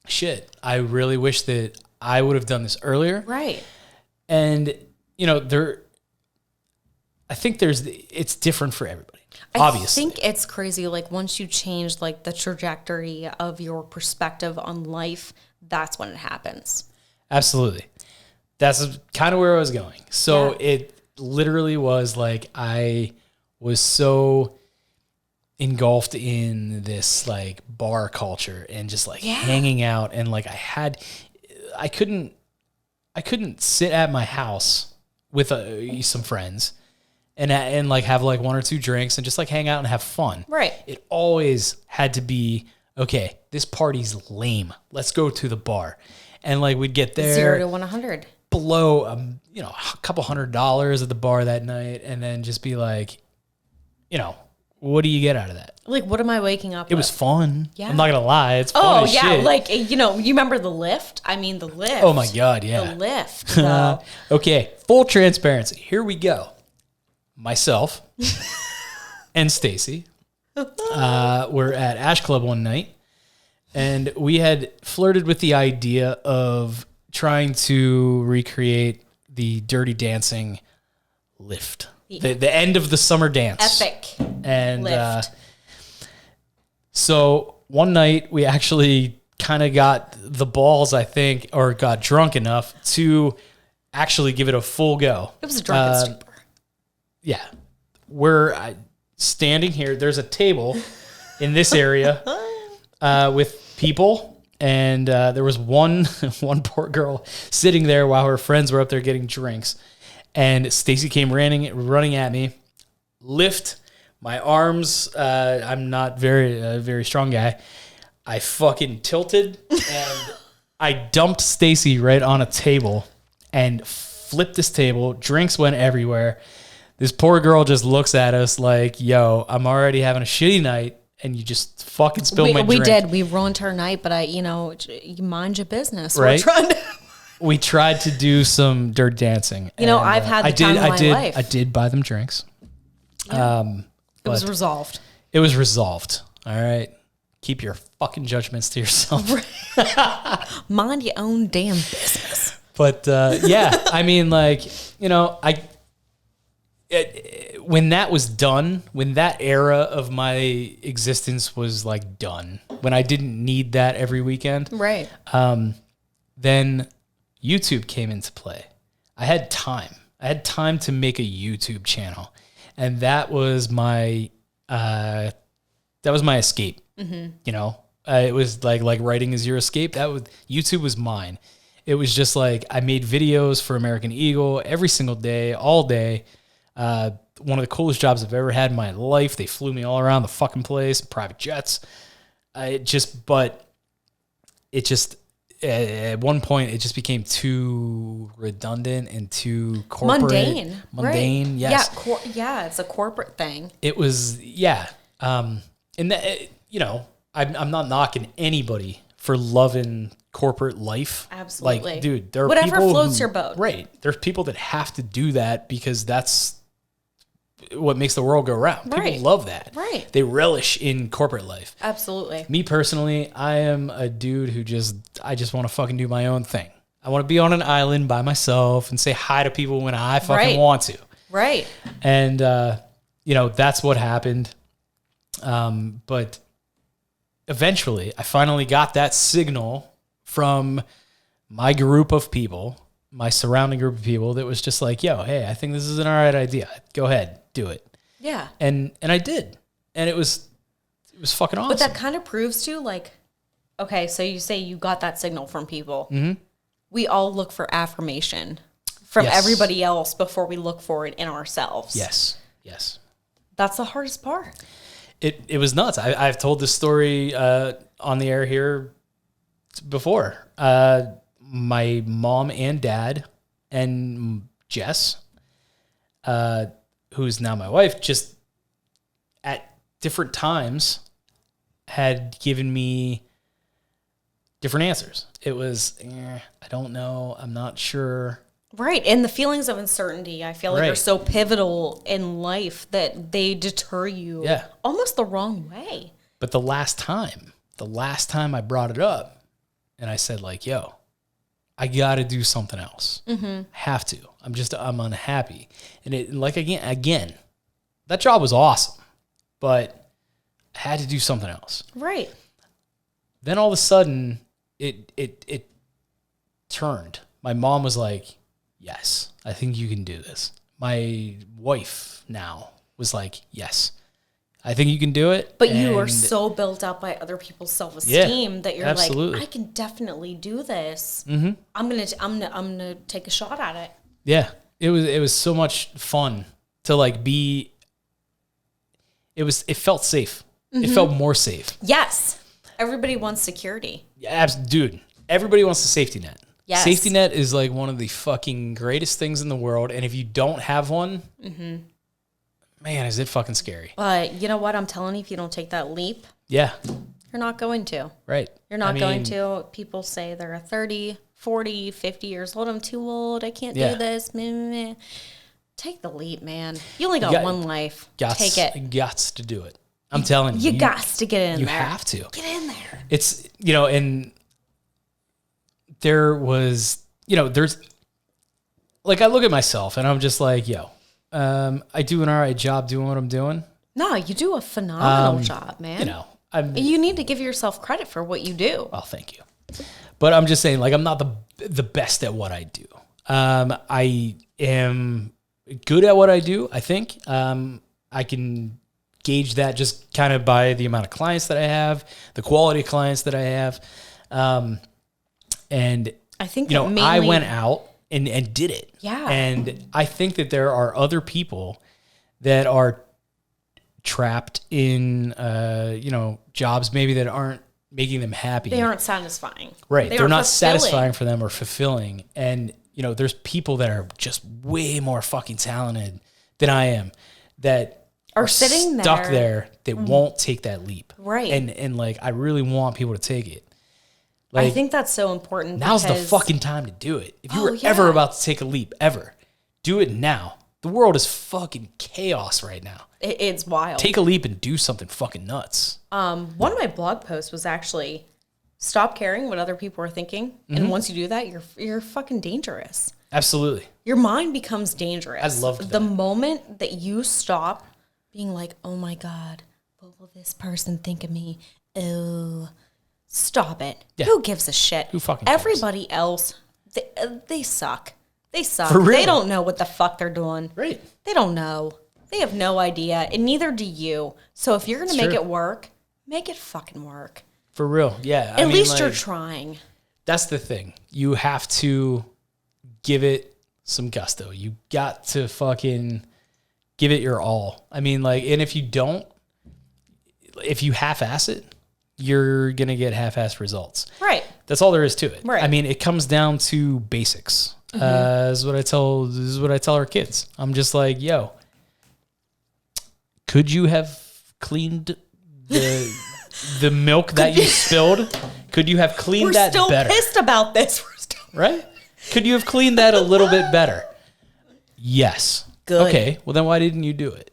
shit, I really wish that I would have done this earlier. Right. And, I think it's different for everybody. Obviously. I think it's crazy. Like, once you change like the trajectory of your perspective on life, that's when it happens. Absolutely. That's kind of where I was going. So it literally was like, I was so engulfed in this like bar culture and just like hanging out, and like I couldn't sit at my house with some friends and like have like 1 or 2 drinks and just like hang out and have fun. Right. It always had to be, okay, this party's lame, let's go to the bar. And like we'd get there 0 to 100, blow a couple $100 at the bar that night, and then just be like, what do you get out of that? Like, what am I waking up It with? was fun. Yeah. I'm not going to lie. It's fun as shit. Like, you remember the lift? I mean, the lift. Oh, my God, yeah. The lift. So. Okay, full transparency. Here we go. Myself and Stacy were at Ash Club one night, and we had flirted with the idea of trying to recreate the Dirty Dancing lift. The end of the summer dance. Epic. And lift. So one night we actually kind of got the balls, I think, or got drunk enough to actually give it a full go. It was a drunken stupor. Yeah. We're standing here. There's a table in this area with people. And there was one poor girl sitting there while her friends were up there getting drinks. And Stacy came running at me, lift my arms. I'm not very strong guy. I fucking tilted and I dumped Stacy right on a table and flipped this table. Drinks went everywhere. This poor girl just looks at us like, yo, I'm already having a shitty night and you just fucking spilled my drink. We did. We ruined her night, but you mind your business. Right? We're trying to... We tried to do some dirty dancing. I've had the time of my life. I did buy them drinks. Yeah. It was resolved. It was resolved. All right. Keep your fucking judgments to yourself. Mind your own damn business. But yeah, I mean, like, when that was done, when that era of my existence was like done, when I didn't need that every weekend, right? Then YouTube came into play. I had time to make a YouTube channel, and that was my escape. Mm-hmm. It was like writing is your escape. YouTube was mine, It was just like I made videos for American Eagle every single day, all day. One of the coolest jobs I've ever had in my life. They flew me all around the fucking place, private jets. At one point, it just became too redundant and too corporate. Mundane. Right. Yes. Yeah, it's a corporate thing. It was, yeah. And that, I'm not knocking anybody for loving corporate life. Absolutely. Like, dude, there are whatever people floats your boat. Right. There's people that have to do that because that's what makes the world go round. Right. People love that. Right. They relish in corporate life. Absolutely. Me personally, I am a dude who I just want to fucking do my own thing. I want to be on an island by myself and say hi to people when I fucking want to. Right. And, that's what happened. But eventually I finally got that signal from my group of people, my surrounding group of people that was just like, yo, hey, I think this is an all right idea. Go ahead, do it. Yeah. And I did. And it was fucking awesome. But that kind of proves too, like, okay, so you say you got that signal from people. Mm-hmm. We all look for affirmation from everybody else before we look for it in ourselves. Yes. Yes. That's the hardest part. It was nuts. I've told this story on the air here before. My mom and dad and Jess, who's now my wife, just at different times had given me different answers. It was, I don't know. I'm not sure. Right. And the feelings of uncertainty, I feel like are so pivotal in life that they deter you almost the wrong way. But the last time I brought it up and I said like, yo, I got to do something else. Mm-hmm. Have to. I'm unhappy. And again, that job was awesome, but I had to do something else. Right. Then all of a sudden it turned. My mom was like, yes, I think you can do this. My wife now was like, yes, I think you can do it. But you are so built up by other people's self-esteem that you're like, I can definitely do this. Mm-hmm. I'm gonna take a shot at it. Yeah, it was so much fun to like be. It felt safe. Mm-hmm. It felt more safe. Yes, everybody wants security. Yeah, dude. Everybody wants a safety net. Yes. Safety net is like one of the fucking greatest things in the world, and if you don't have one. Mm-hmm. Man, is it fucking scary. But you know what? I'm telling you, if you don't take that leap, you're not going to. Right. You're not going to. People say they're 30, 40, 50 years old. I'm too old. I can't do this. Meh, meh, meh. Take the leap, man. You only got one life. Take it. Gots to do it. I'm telling you. You gots to get in there. You have to. Get in there. It's, and there was, there's, like, I look at myself and I'm just like, yo, I do an all right job doing what I'm doing. No, you do a phenomenal job, man. You need to give yourself credit for what you do. Well, thank you. But I'm just saying, like, I'm not the best at what I do. I am good at what I do, I think. I can gauge that just kind of by the amount of clients that I have, the quality of clients that I have. And I think I went out and did it. Yeah. And I think that there are other people that are trapped in, jobs maybe that aren't making them happy. They aren't satisfying. Right. They're not satisfying for them or fulfilling. And, there's people that are just way more fucking talented than I am that are sitting stuck there that won't take that leap. Right. And like, I really want people to take it. Like, I think that's so important. Now's the fucking time to do it. If you were ever about to take a leap, ever, do it now. The world is fucking chaos right now. It's wild. Take a leap and do something fucking nuts. One of my blog posts was actually stop caring what other people are thinking. Mm-hmm. And once you do that, you're fucking dangerous. Absolutely. Your mind becomes dangerous. I love that. The moment that you stop being like, oh my God, what will this person think of me? Oh, stop it. Yeah. Who gives a shit? Who fucking cares? Everybody else, they suck. They suck. For real. They don't know what the fuck they're doing. Right. They don't know. They have no idea, and neither do you. So if you're going to make it work, make it fucking work. For real, yeah. At least you're trying. that's the thing. You have to give it some gusto. You got to fucking give it your all. I mean, like, and if you don't, if you half-ass it, you're going to get half-assed results. Right. That's all there is to it. Right. I mean, it comes down to basics. This is what I tell our kids. I'm just like, yo, could you have cleaned the milk that you spilled? Could you have cleaned that better? We're still pissed about this. Right? Could you have cleaned that a little bit better? Yes. Good. Okay. Well, then why didn't you do it?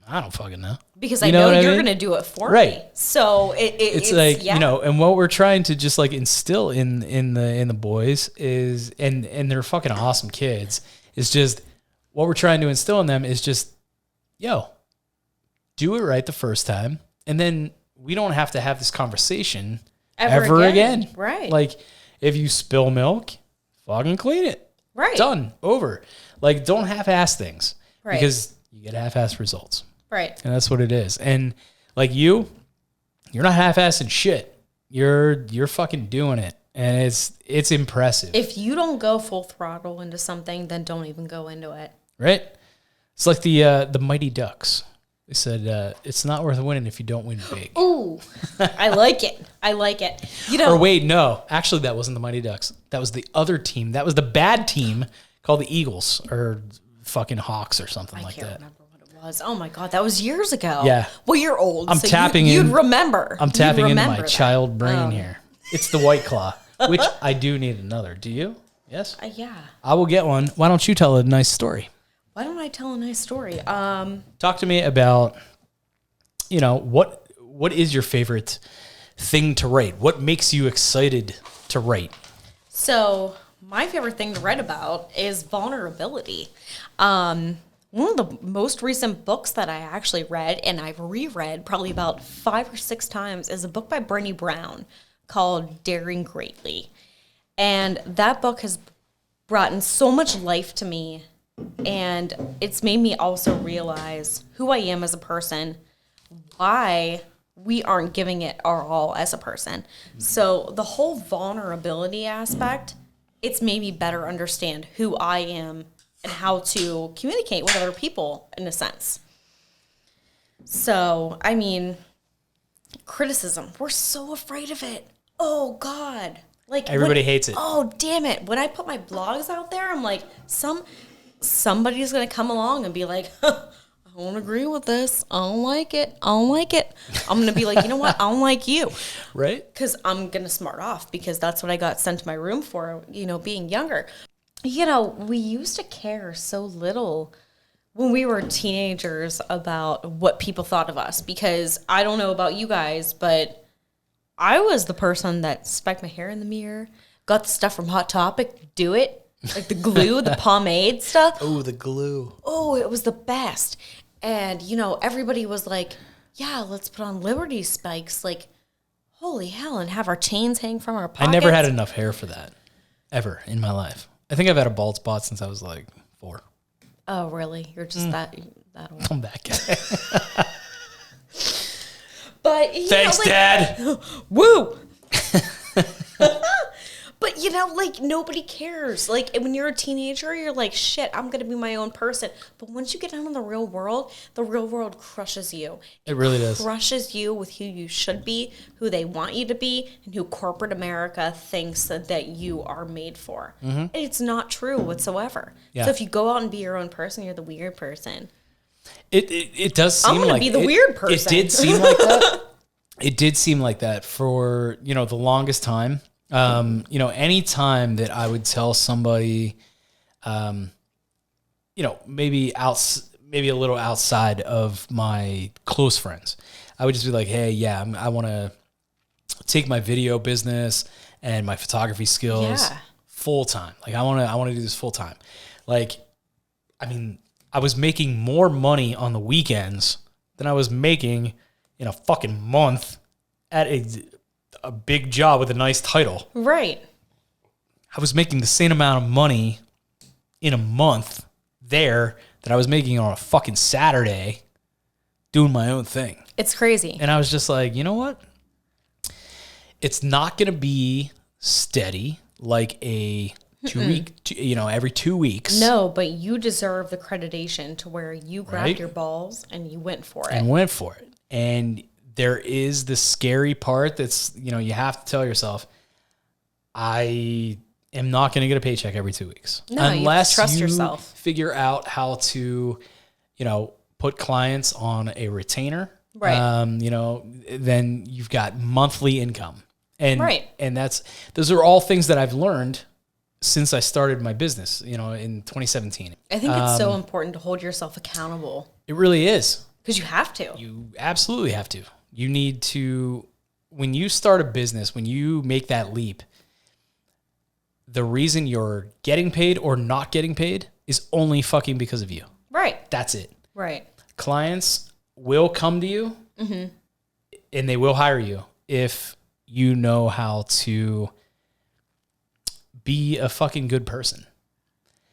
I don't fucking know. Because I know what you're mean? going to do it for Right. me. So it's like, yeah. you know, and what we're trying to just like instill in the boys is, and they're fucking awesome kids, is just what we're trying to instill in them is just, yo, do it right the first time. And then we don't have to have this conversation ever again. Right. Like, if you spill milk, fucking clean it. Right. Done. Over. Like, don't half-ass things. Right. Because you get half-ass results. Right. And that's what it is. And like you're not half-assing shit. You're fucking doing it. And it's impressive. If you don't go full throttle into something, then don't even go into it. Right? It's like the Mighty Ducks. They said, it's not worth winning if you don't win big. Ooh, I like it. I like it. You know, Or wait, no. Actually, that wasn't the Mighty Ducks. That was the other team. That was the bad team called the Eagles or fucking Hawks or something I like can't that. remember what it was. Oh my God, that was years ago. Yeah. Well, you're old. I'm so tapping you'd in. remember. I'm tapping You'd into my remember that. child brain here. It's the White Claw, which I do need another. Do you? Yes? Yeah. I will get one. Why don't you tell a nice story? Why don't I tell a nice story? Talk to me about, you know, what is your favorite thing to write? What makes you excited to write? So my favorite thing to write about is vulnerability. One of the most recent books that I actually read, and I've reread probably about 5 or 6 times, is a book by Brené Brown called Daring Greatly. And that book has brought in so much life to me, and it's made me also realize who I am as a person, why we aren't giving it our all as a person. So the whole vulnerability aspect, it's made me better understand who I am and how to communicate with other people in a sense. So, I mean, criticism, we're so afraid of it. Oh God. Like Everybody hates it. Oh, damn it. When I put my blogs out there, I'm like, somebody's going to come along and be like, I don't agree with this. I don't like it. I don't like it. I'm going to be like, you know what? I don't like you. Right? Because I'm going to smart off because that's what I got sent to my room for, you know, being younger. You know, we used to care so little when we were teenagers about what people thought of us, because I don't know about you guys, but I was the person that specced my hair in the mirror, got the stuff from Hot Topic, do it, like the glue, the pomade stuff. Oh, the glue. Oh, it was the best. And, you know, everybody was like, yeah, let's put on Liberty spikes. Like, holy hell, and have our chains hang from our pockets. I never had enough hair for that, ever in my life. I think I've had a bald spot since I was like 4. Oh, really? You're just that old. I'm that guy. But you Thanks, know, like, Dad. Woo! But, you know, like, nobody cares. Like, when you're a teenager, you're like, shit, I'm going to be my own person. But once you get out in the real world crushes you. It really does. Crushes you with who you should be, who they want you to be, and who corporate America thinks that you are made for. Mm-hmm. And it's not true whatsoever. Yeah. So if you go out and be your own person, you're the weird person. It does seem I'm gonna like be the weird person. It did seem like that. It did seem like that for, you know, the longest time. You know, any time that I would tell somebody, you know, maybe a little outside of my close friends, I would just be like, hey, yeah, I want to take my video business and my photography skills full time. Like I want to do this full time. Like, I mean, I was making more money on the weekends than I was making in a fucking month at a big job with a nice title. Right. I was making the same amount of money in a month there that I was making on a fucking Saturday doing my own thing. It's crazy. And I was just like, you know what? It's not going to be steady, like a 2 week, every 2 weeks. No, but you deserve the accreditation to where you grabbed Right. your balls and you went for it. And there is the scary part that's, you have to tell yourself, I am not going to get a paycheck every 2 weeks. No, you have to trust yourself. Figure out how to, put clients on a retainer. Right. Then you've got monthly income. And, Right. and those are all things that I've learned since I started my business, in 2017. I think it's so important to hold yourself accountable It really is. because you have to. You absolutely have to. You need to, when you start a business, when you make that leap, the reason you're getting paid or not getting paid is only fucking because of you. Right. That's it. Right. Clients will come to you and they will hire you if you know how to be a fucking good person.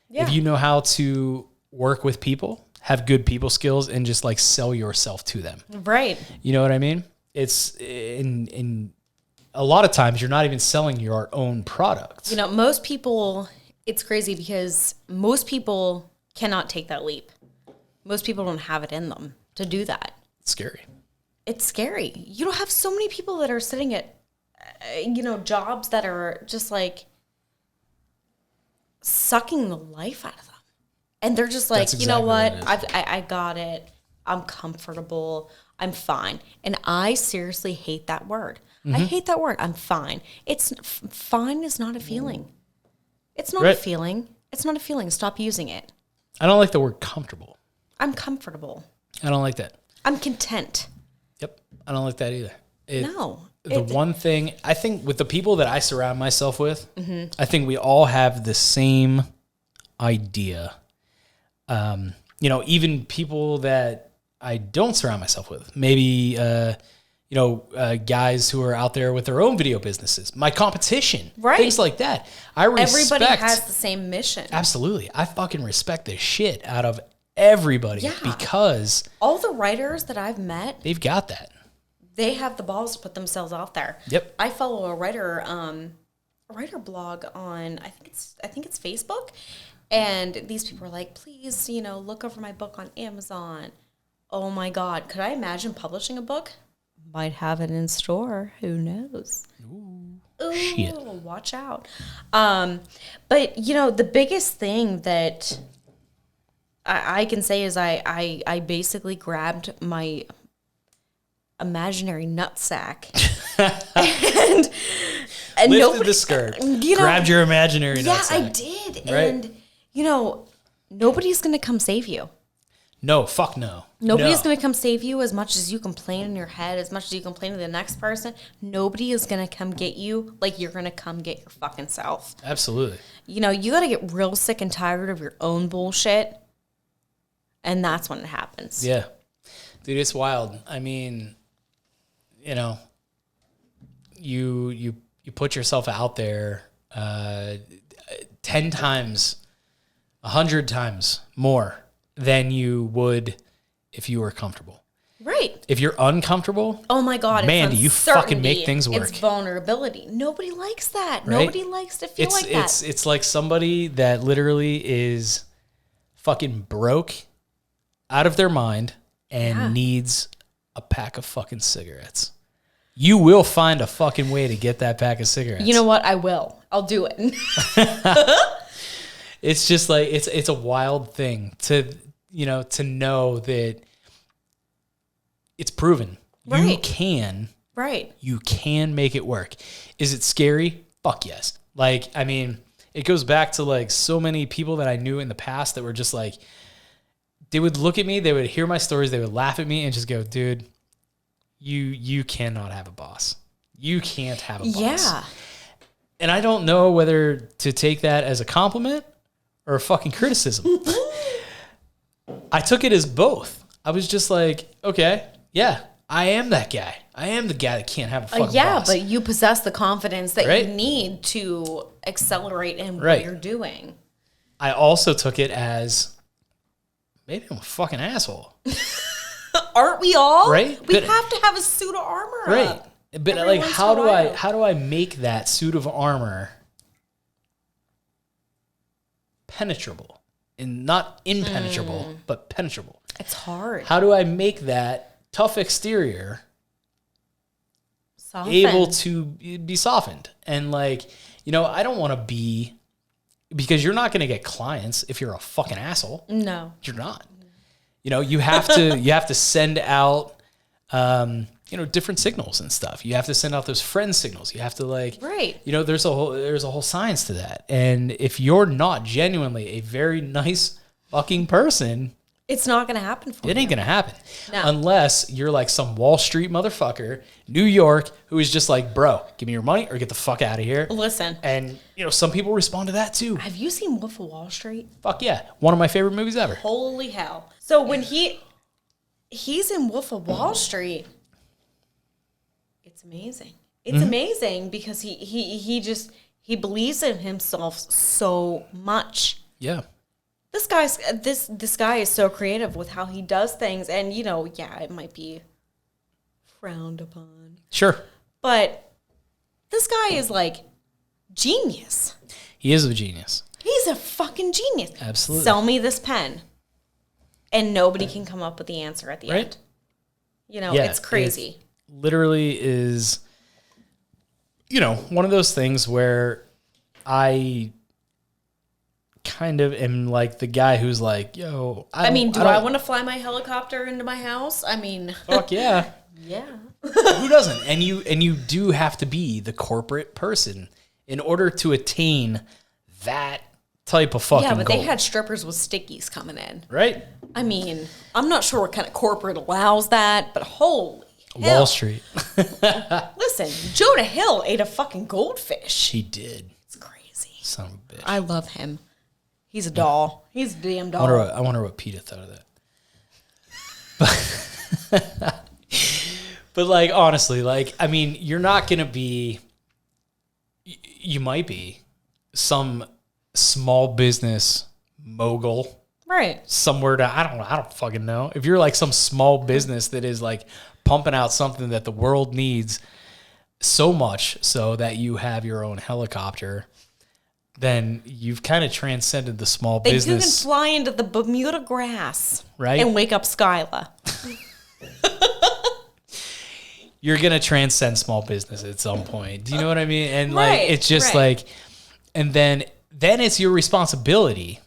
Yeah. If you know how to work with people, have good people skills, and just like sell yourself to them. Right. You know what I mean? It's in a lot of times you're not even selling your own product. Most people, it's crazy because most people cannot take that leap. Most people don't have it in them to do that. It's scary. It's scary. You don't have so many people that are sitting at, jobs that are just like sucking the life out of them. And they're just like, That's you know exactly what? what it is. I got it. I'm comfortable. I'm fine. And I seriously hate that word. I hate that word. I'm fine. Fine is not a feeling. It's not a Right. feeling. It's not a feeling. Stop using it. I don't like the word comfortable. I'm comfortable. I don't like that. I'm content. Yep. I don't like that either. No. One thing, I think with the people that I surround myself with, I think we all have the same idea. Even people that I don't surround myself with, maybe, guys who are out there with their own video businesses, my competition, Right. things like that. I respect. Everybody has the same mission. Absolutely. I fucking respect the shit out of everybody Yeah. because All the writers that I've met, they've got that. they have the balls to put themselves out there. Yep. I follow a writer blog on I think it's Facebook, and these people are like, please, look over my book on Amazon. Oh my God, could I imagine publishing a book? Might have it in store. Who knows? Ooh, shit. Watch out. But the biggest thing that I can say is I basically grabbed my imaginary nutsack and Lifted the skirt, grabbed your imaginary yeah, nutsack. I did. Right. And nobody's gonna come save you. No, fuck no. Nobody's No. going to come save you as much as you complain in your head, as much as you complain to the next person. Nobody is going to come get you like you're going to come get your fucking self. Absolutely. You got to get real sick and tired of your own bullshit. And that's when it happens. Yeah. Dude, it's wild. I mean, you put yourself out there 10 times, 100 times more than you would if you were comfortable. Right. If you're uncomfortable, Oh my God. Man, it's do you fucking make uncertainty. things work. It's vulnerability. Nobody likes that. Right? Nobody likes to feel like that. It's like somebody that literally is fucking broke out of their mind and needs a pack of fucking cigarettes. You will find a fucking way to get that pack of cigarettes. You know what? I will. I'll do it. It's just like it's a wild thing to know that it's proven. You Right. can Right. make it work. Is it scary? Fuck yes. Like, I mean, it goes back to like so many people that I knew in the past that were just like, they would look at me, they would hear my stories, they would laugh at me and just go, dude, you cannot have a boss. You can't have a boss. Yeah. And I don't know whether to take that as a compliment or a fucking criticism. I took it as both. I was just like, okay, yeah, I am that guy. I am the guy that can't have a fucking boss. But you possess the confidence that Right? you need to accelerate in what Right. you're doing. I also took it as maybe I'm a fucking asshole. Aren't we all? Right? We But- have to have a suit of armor Right. up. But Every like, once in how a do while. how do I make that suit of armor penetrable? And not impenetrable, but penetrable. It's hard. How do I make that tough exterior Soften. able to be softened? And like, I don't want to be, because you're not going to get clients if you're a fucking asshole. No. You're not. You have to send out different signals and stuff. You have to send out those friend signals. You have to Right. there's a whole science to that. And if you're not genuinely a very nice fucking person, It's not going to happen for you. it ain't gonna happen. No. Unless you're like some Wall Street motherfucker, New York, who is just like, bro, give me your money or get the fuck out of here. Listen. And some people respond to that too. Have you seen Wolf of Wall Street? Fuck yeah. One of my favorite movies ever. Holy hell. So when he's in Wolf of Wall Street, it's amazing. It's amazing because he believes in himself so much. Yeah. This guy is so creative with how he does things, and it might be frowned upon, Sure. but this guy is like genius. He is a genius. He's a fucking genius. Absolutely. Sell me this pen, and nobody can come up with the answer at the Right. end. Yeah, It's crazy. It literally is, one of those things where I kind of am like the guy who's like, yo, Do I don't- want to fly my helicopter into my house? Fuck yeah. Yeah. Who doesn't? And you do have to be the corporate person in order to attain that type of fucking Yeah, but goal. they had strippers with stickies coming in. Right? I'm not sure what kind of corporate allows that, but holy hell. Wall Street. Listen, Jonah Hill ate a fucking goldfish. He did. It's crazy. Son of a bitch. I love him. He's a doll. He's a damn doll. I wonder what Peter thought of that. But like, honestly, you're not going to be, you might be some small business mogul Right. somewhere I don't fucking know. If you're like some small business that is like pumping out something that the world needs so much so that you have your own helicopter, then you've kind of transcended the small They business. can fly into the Bermuda grass. Right. And wake up Skyla. You're going to transcend small business at some point. Do you know what I mean? And Right, it's just right. like, and then it's your responsibility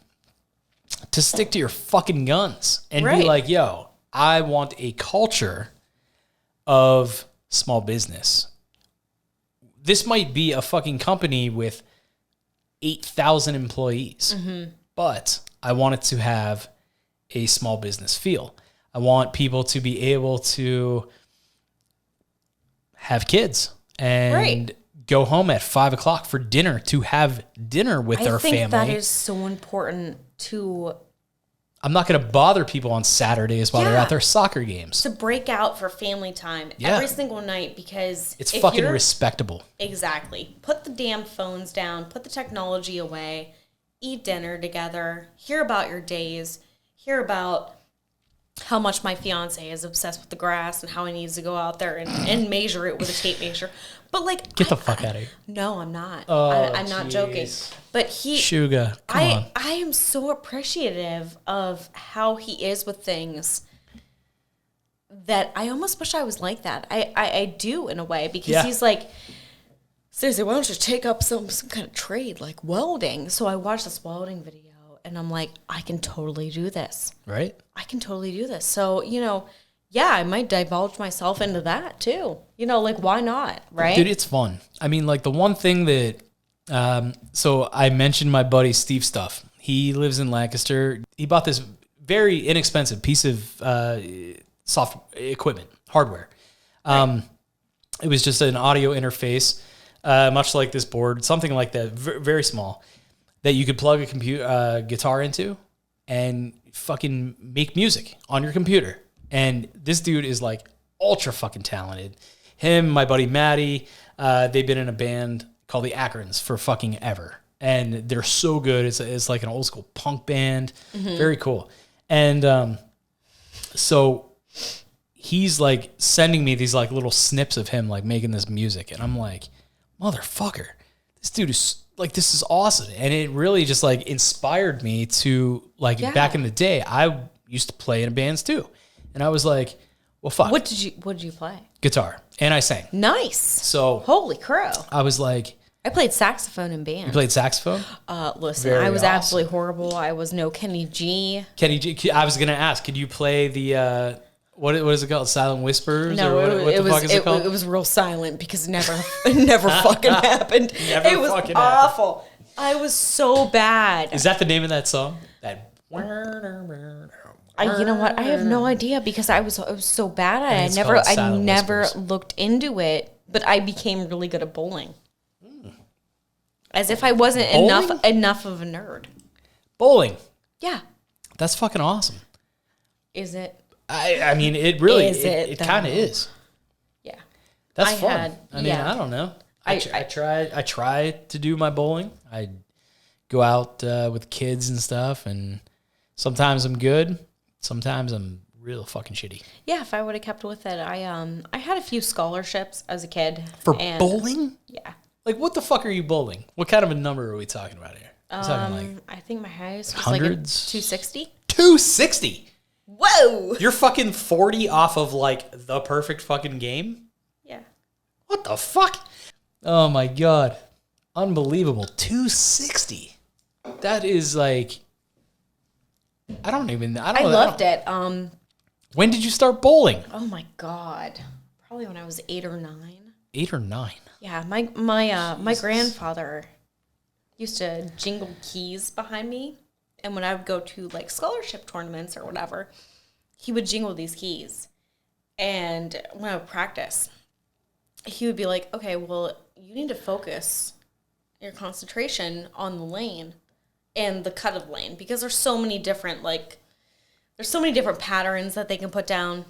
to stick to your fucking guns and be Right. like, yo, I want a culture of small business. This might be a fucking company with 8,000 employees, but I want it to have a small business feel. I want people to be able to have kids and Right. go home at 5:00 for dinner to have dinner with their I think family. that is so important to I'm not going to bother people on Saturdays while they're Yeah. at their soccer games. break out for family time Yeah. every single night because It's if fucking you're- respectable. Exactly. Put the damn phones down, put the technology away, eat dinner together, hear about your days, hear about how much my fiance is obsessed with the grass and how he needs to go out there and measure it with a tape measure. But like, Get the fuck out of here. no, I'm not. Oh, I'm not joking. jeez. But Suga, come on. I am so appreciative of how he is with things that I almost wish I was like that. I do in a way because Yeah. he's like, seriously, why don't you take up some kind of trade like welding? So I watched this welding video and I'm like, I can totally do this. Right? I can totally do this. So, yeah, I might divulge myself into that too. Like, why not? Right? Dude, it's fun. I mean, like the one thing that, so I mentioned my buddy Steve Stuff. He lives in Lancaster. He bought this very inexpensive piece of soft equipment, hardware. It was just an audio interface, much like this board, something like that, very small, that you could plug a guitar into and fucking make music on your computer. And this dude is like ultra fucking talented. Him, my buddy Maddie, they've been in a band called the Akrons for fucking ever. And they're so good. It's like an old school punk band. Very cool. And so he's like sending me these like little snips of him like making this music, and I'm like, motherfucker, this dude is like, this is awesome. And it really just like inspired me to like, back in the day, I used to play in bands too. And I was like, well, fuck. What did you play? Guitar. And I sang. Nice. So holy crow. I was like, I played saxophone in band. you played saxophone? Listen, Very I was awesome. absolutely horrible. I was no Kenny G. Kenny G, I was going to ask, could you play the, what is it called? Silent Whispers? No, or what the fuck is it called? It was real silent because it never fucking happened. Never it was fucking awful. I was so bad. Is that the name of that song? That. You know what? I have no idea because I was so bad at it. I never Whispers. looked into it, but I became really good at bowling. As if I wasn't enough of a nerd. Bowling. Yeah. That's fucking awesome. Is it? I mean, it really, Is it it, kind of though? is. Yeah. That's I fun. had- I mean, yeah. I don't know. I try to do my bowling. I go out with kids and stuff, and sometimes I'm good. Sometimes I'm real fucking shitty. Yeah, if I would have kept with it, I had a few scholarships as a kid. For and- bowling? Yeah. Like, what the fuck are you bowling? What kind of a number are we talking about here? We're talking like I think my highest was like a hundreds? 260. 260. Whoa! You're fucking 40 off of like the perfect fucking game? Yeah. What the fuck? Oh my god. Unbelievable. 260. That is like, I loved it. When did you start bowling? Oh my god. Probably when I was 8 or 9. 8 or 9. Yeah, my grandfather used to jingle keys behind me, and when I would go to like scholarship tournaments or whatever, he would jingle these keys. And when I would practice, he would be like, "Okay, well, you need to focus your concentration on the lane and the cut of the lane because there's so many different patterns that they can put down.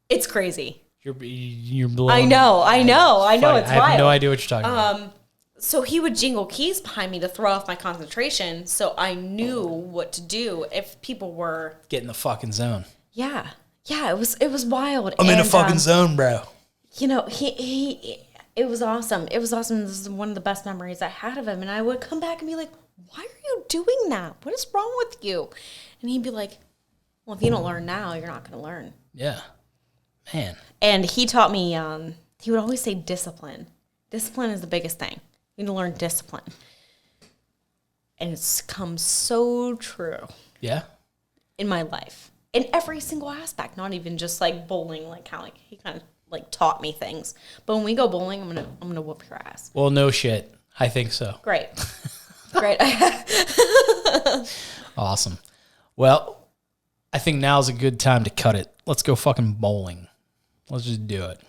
It's crazy." You're blowing. I know. It's I have wild. no idea what you're talking about. So he would jingle keys behind me to throw off my concentration, so I knew what to do if people were. Get in the fucking zone. Yeah, it was wild. I'm in a fucking zone, bro. You know, it was awesome. It was awesome. This is one of the best memories I had of him, and I would come back and be like, "Why are you doing that? What is wrong with you?" And he'd be like, "Well, if you don't learn now, you're not going to learn." Yeah, man. And he taught me. He would always say discipline. Discipline is the biggest thing. You need to learn discipline. And it's come so true Yeah. in my life. In every single aspect, not even just like bowling, like how like he kind of like taught me things. But when we go bowling, I'm gonna whoop your ass. Well, no shit. I think so. Great. Great. Awesome. Well, I think now's a good time to cut it. Let's go fucking bowling. Let's just do it.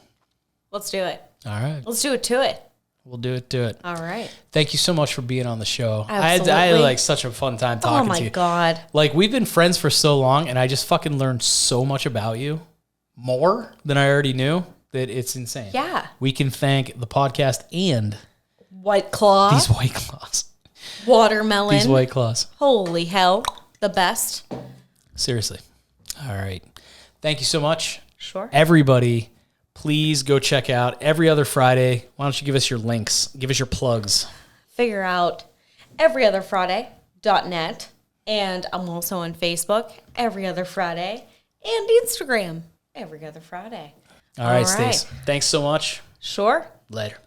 Let's do it. All right. Let's do it to it. We'll do it to it. All right. Thank you so much for being on the show. Absolutely. I had like such a fun time talking Oh to you. my God. Like, we've been friends for so long, and I just fucking learned so much about you, more than I already knew, that it's insane. Yeah. We can thank the podcast and White Claw. these White Claws. Watermelon. These White Claws. Holy hell. The best. Seriously. All right. Thank you so much. Sure. Everybody, please go check out Every Other Friday. Why don't you give us your links? Give us your plugs. Figure out everyotherfriday.net. And I'm also on Facebook, Every Other Friday, and Instagram, Every Other Friday. All right, All right. Stace. Thanks so much. Sure. Later.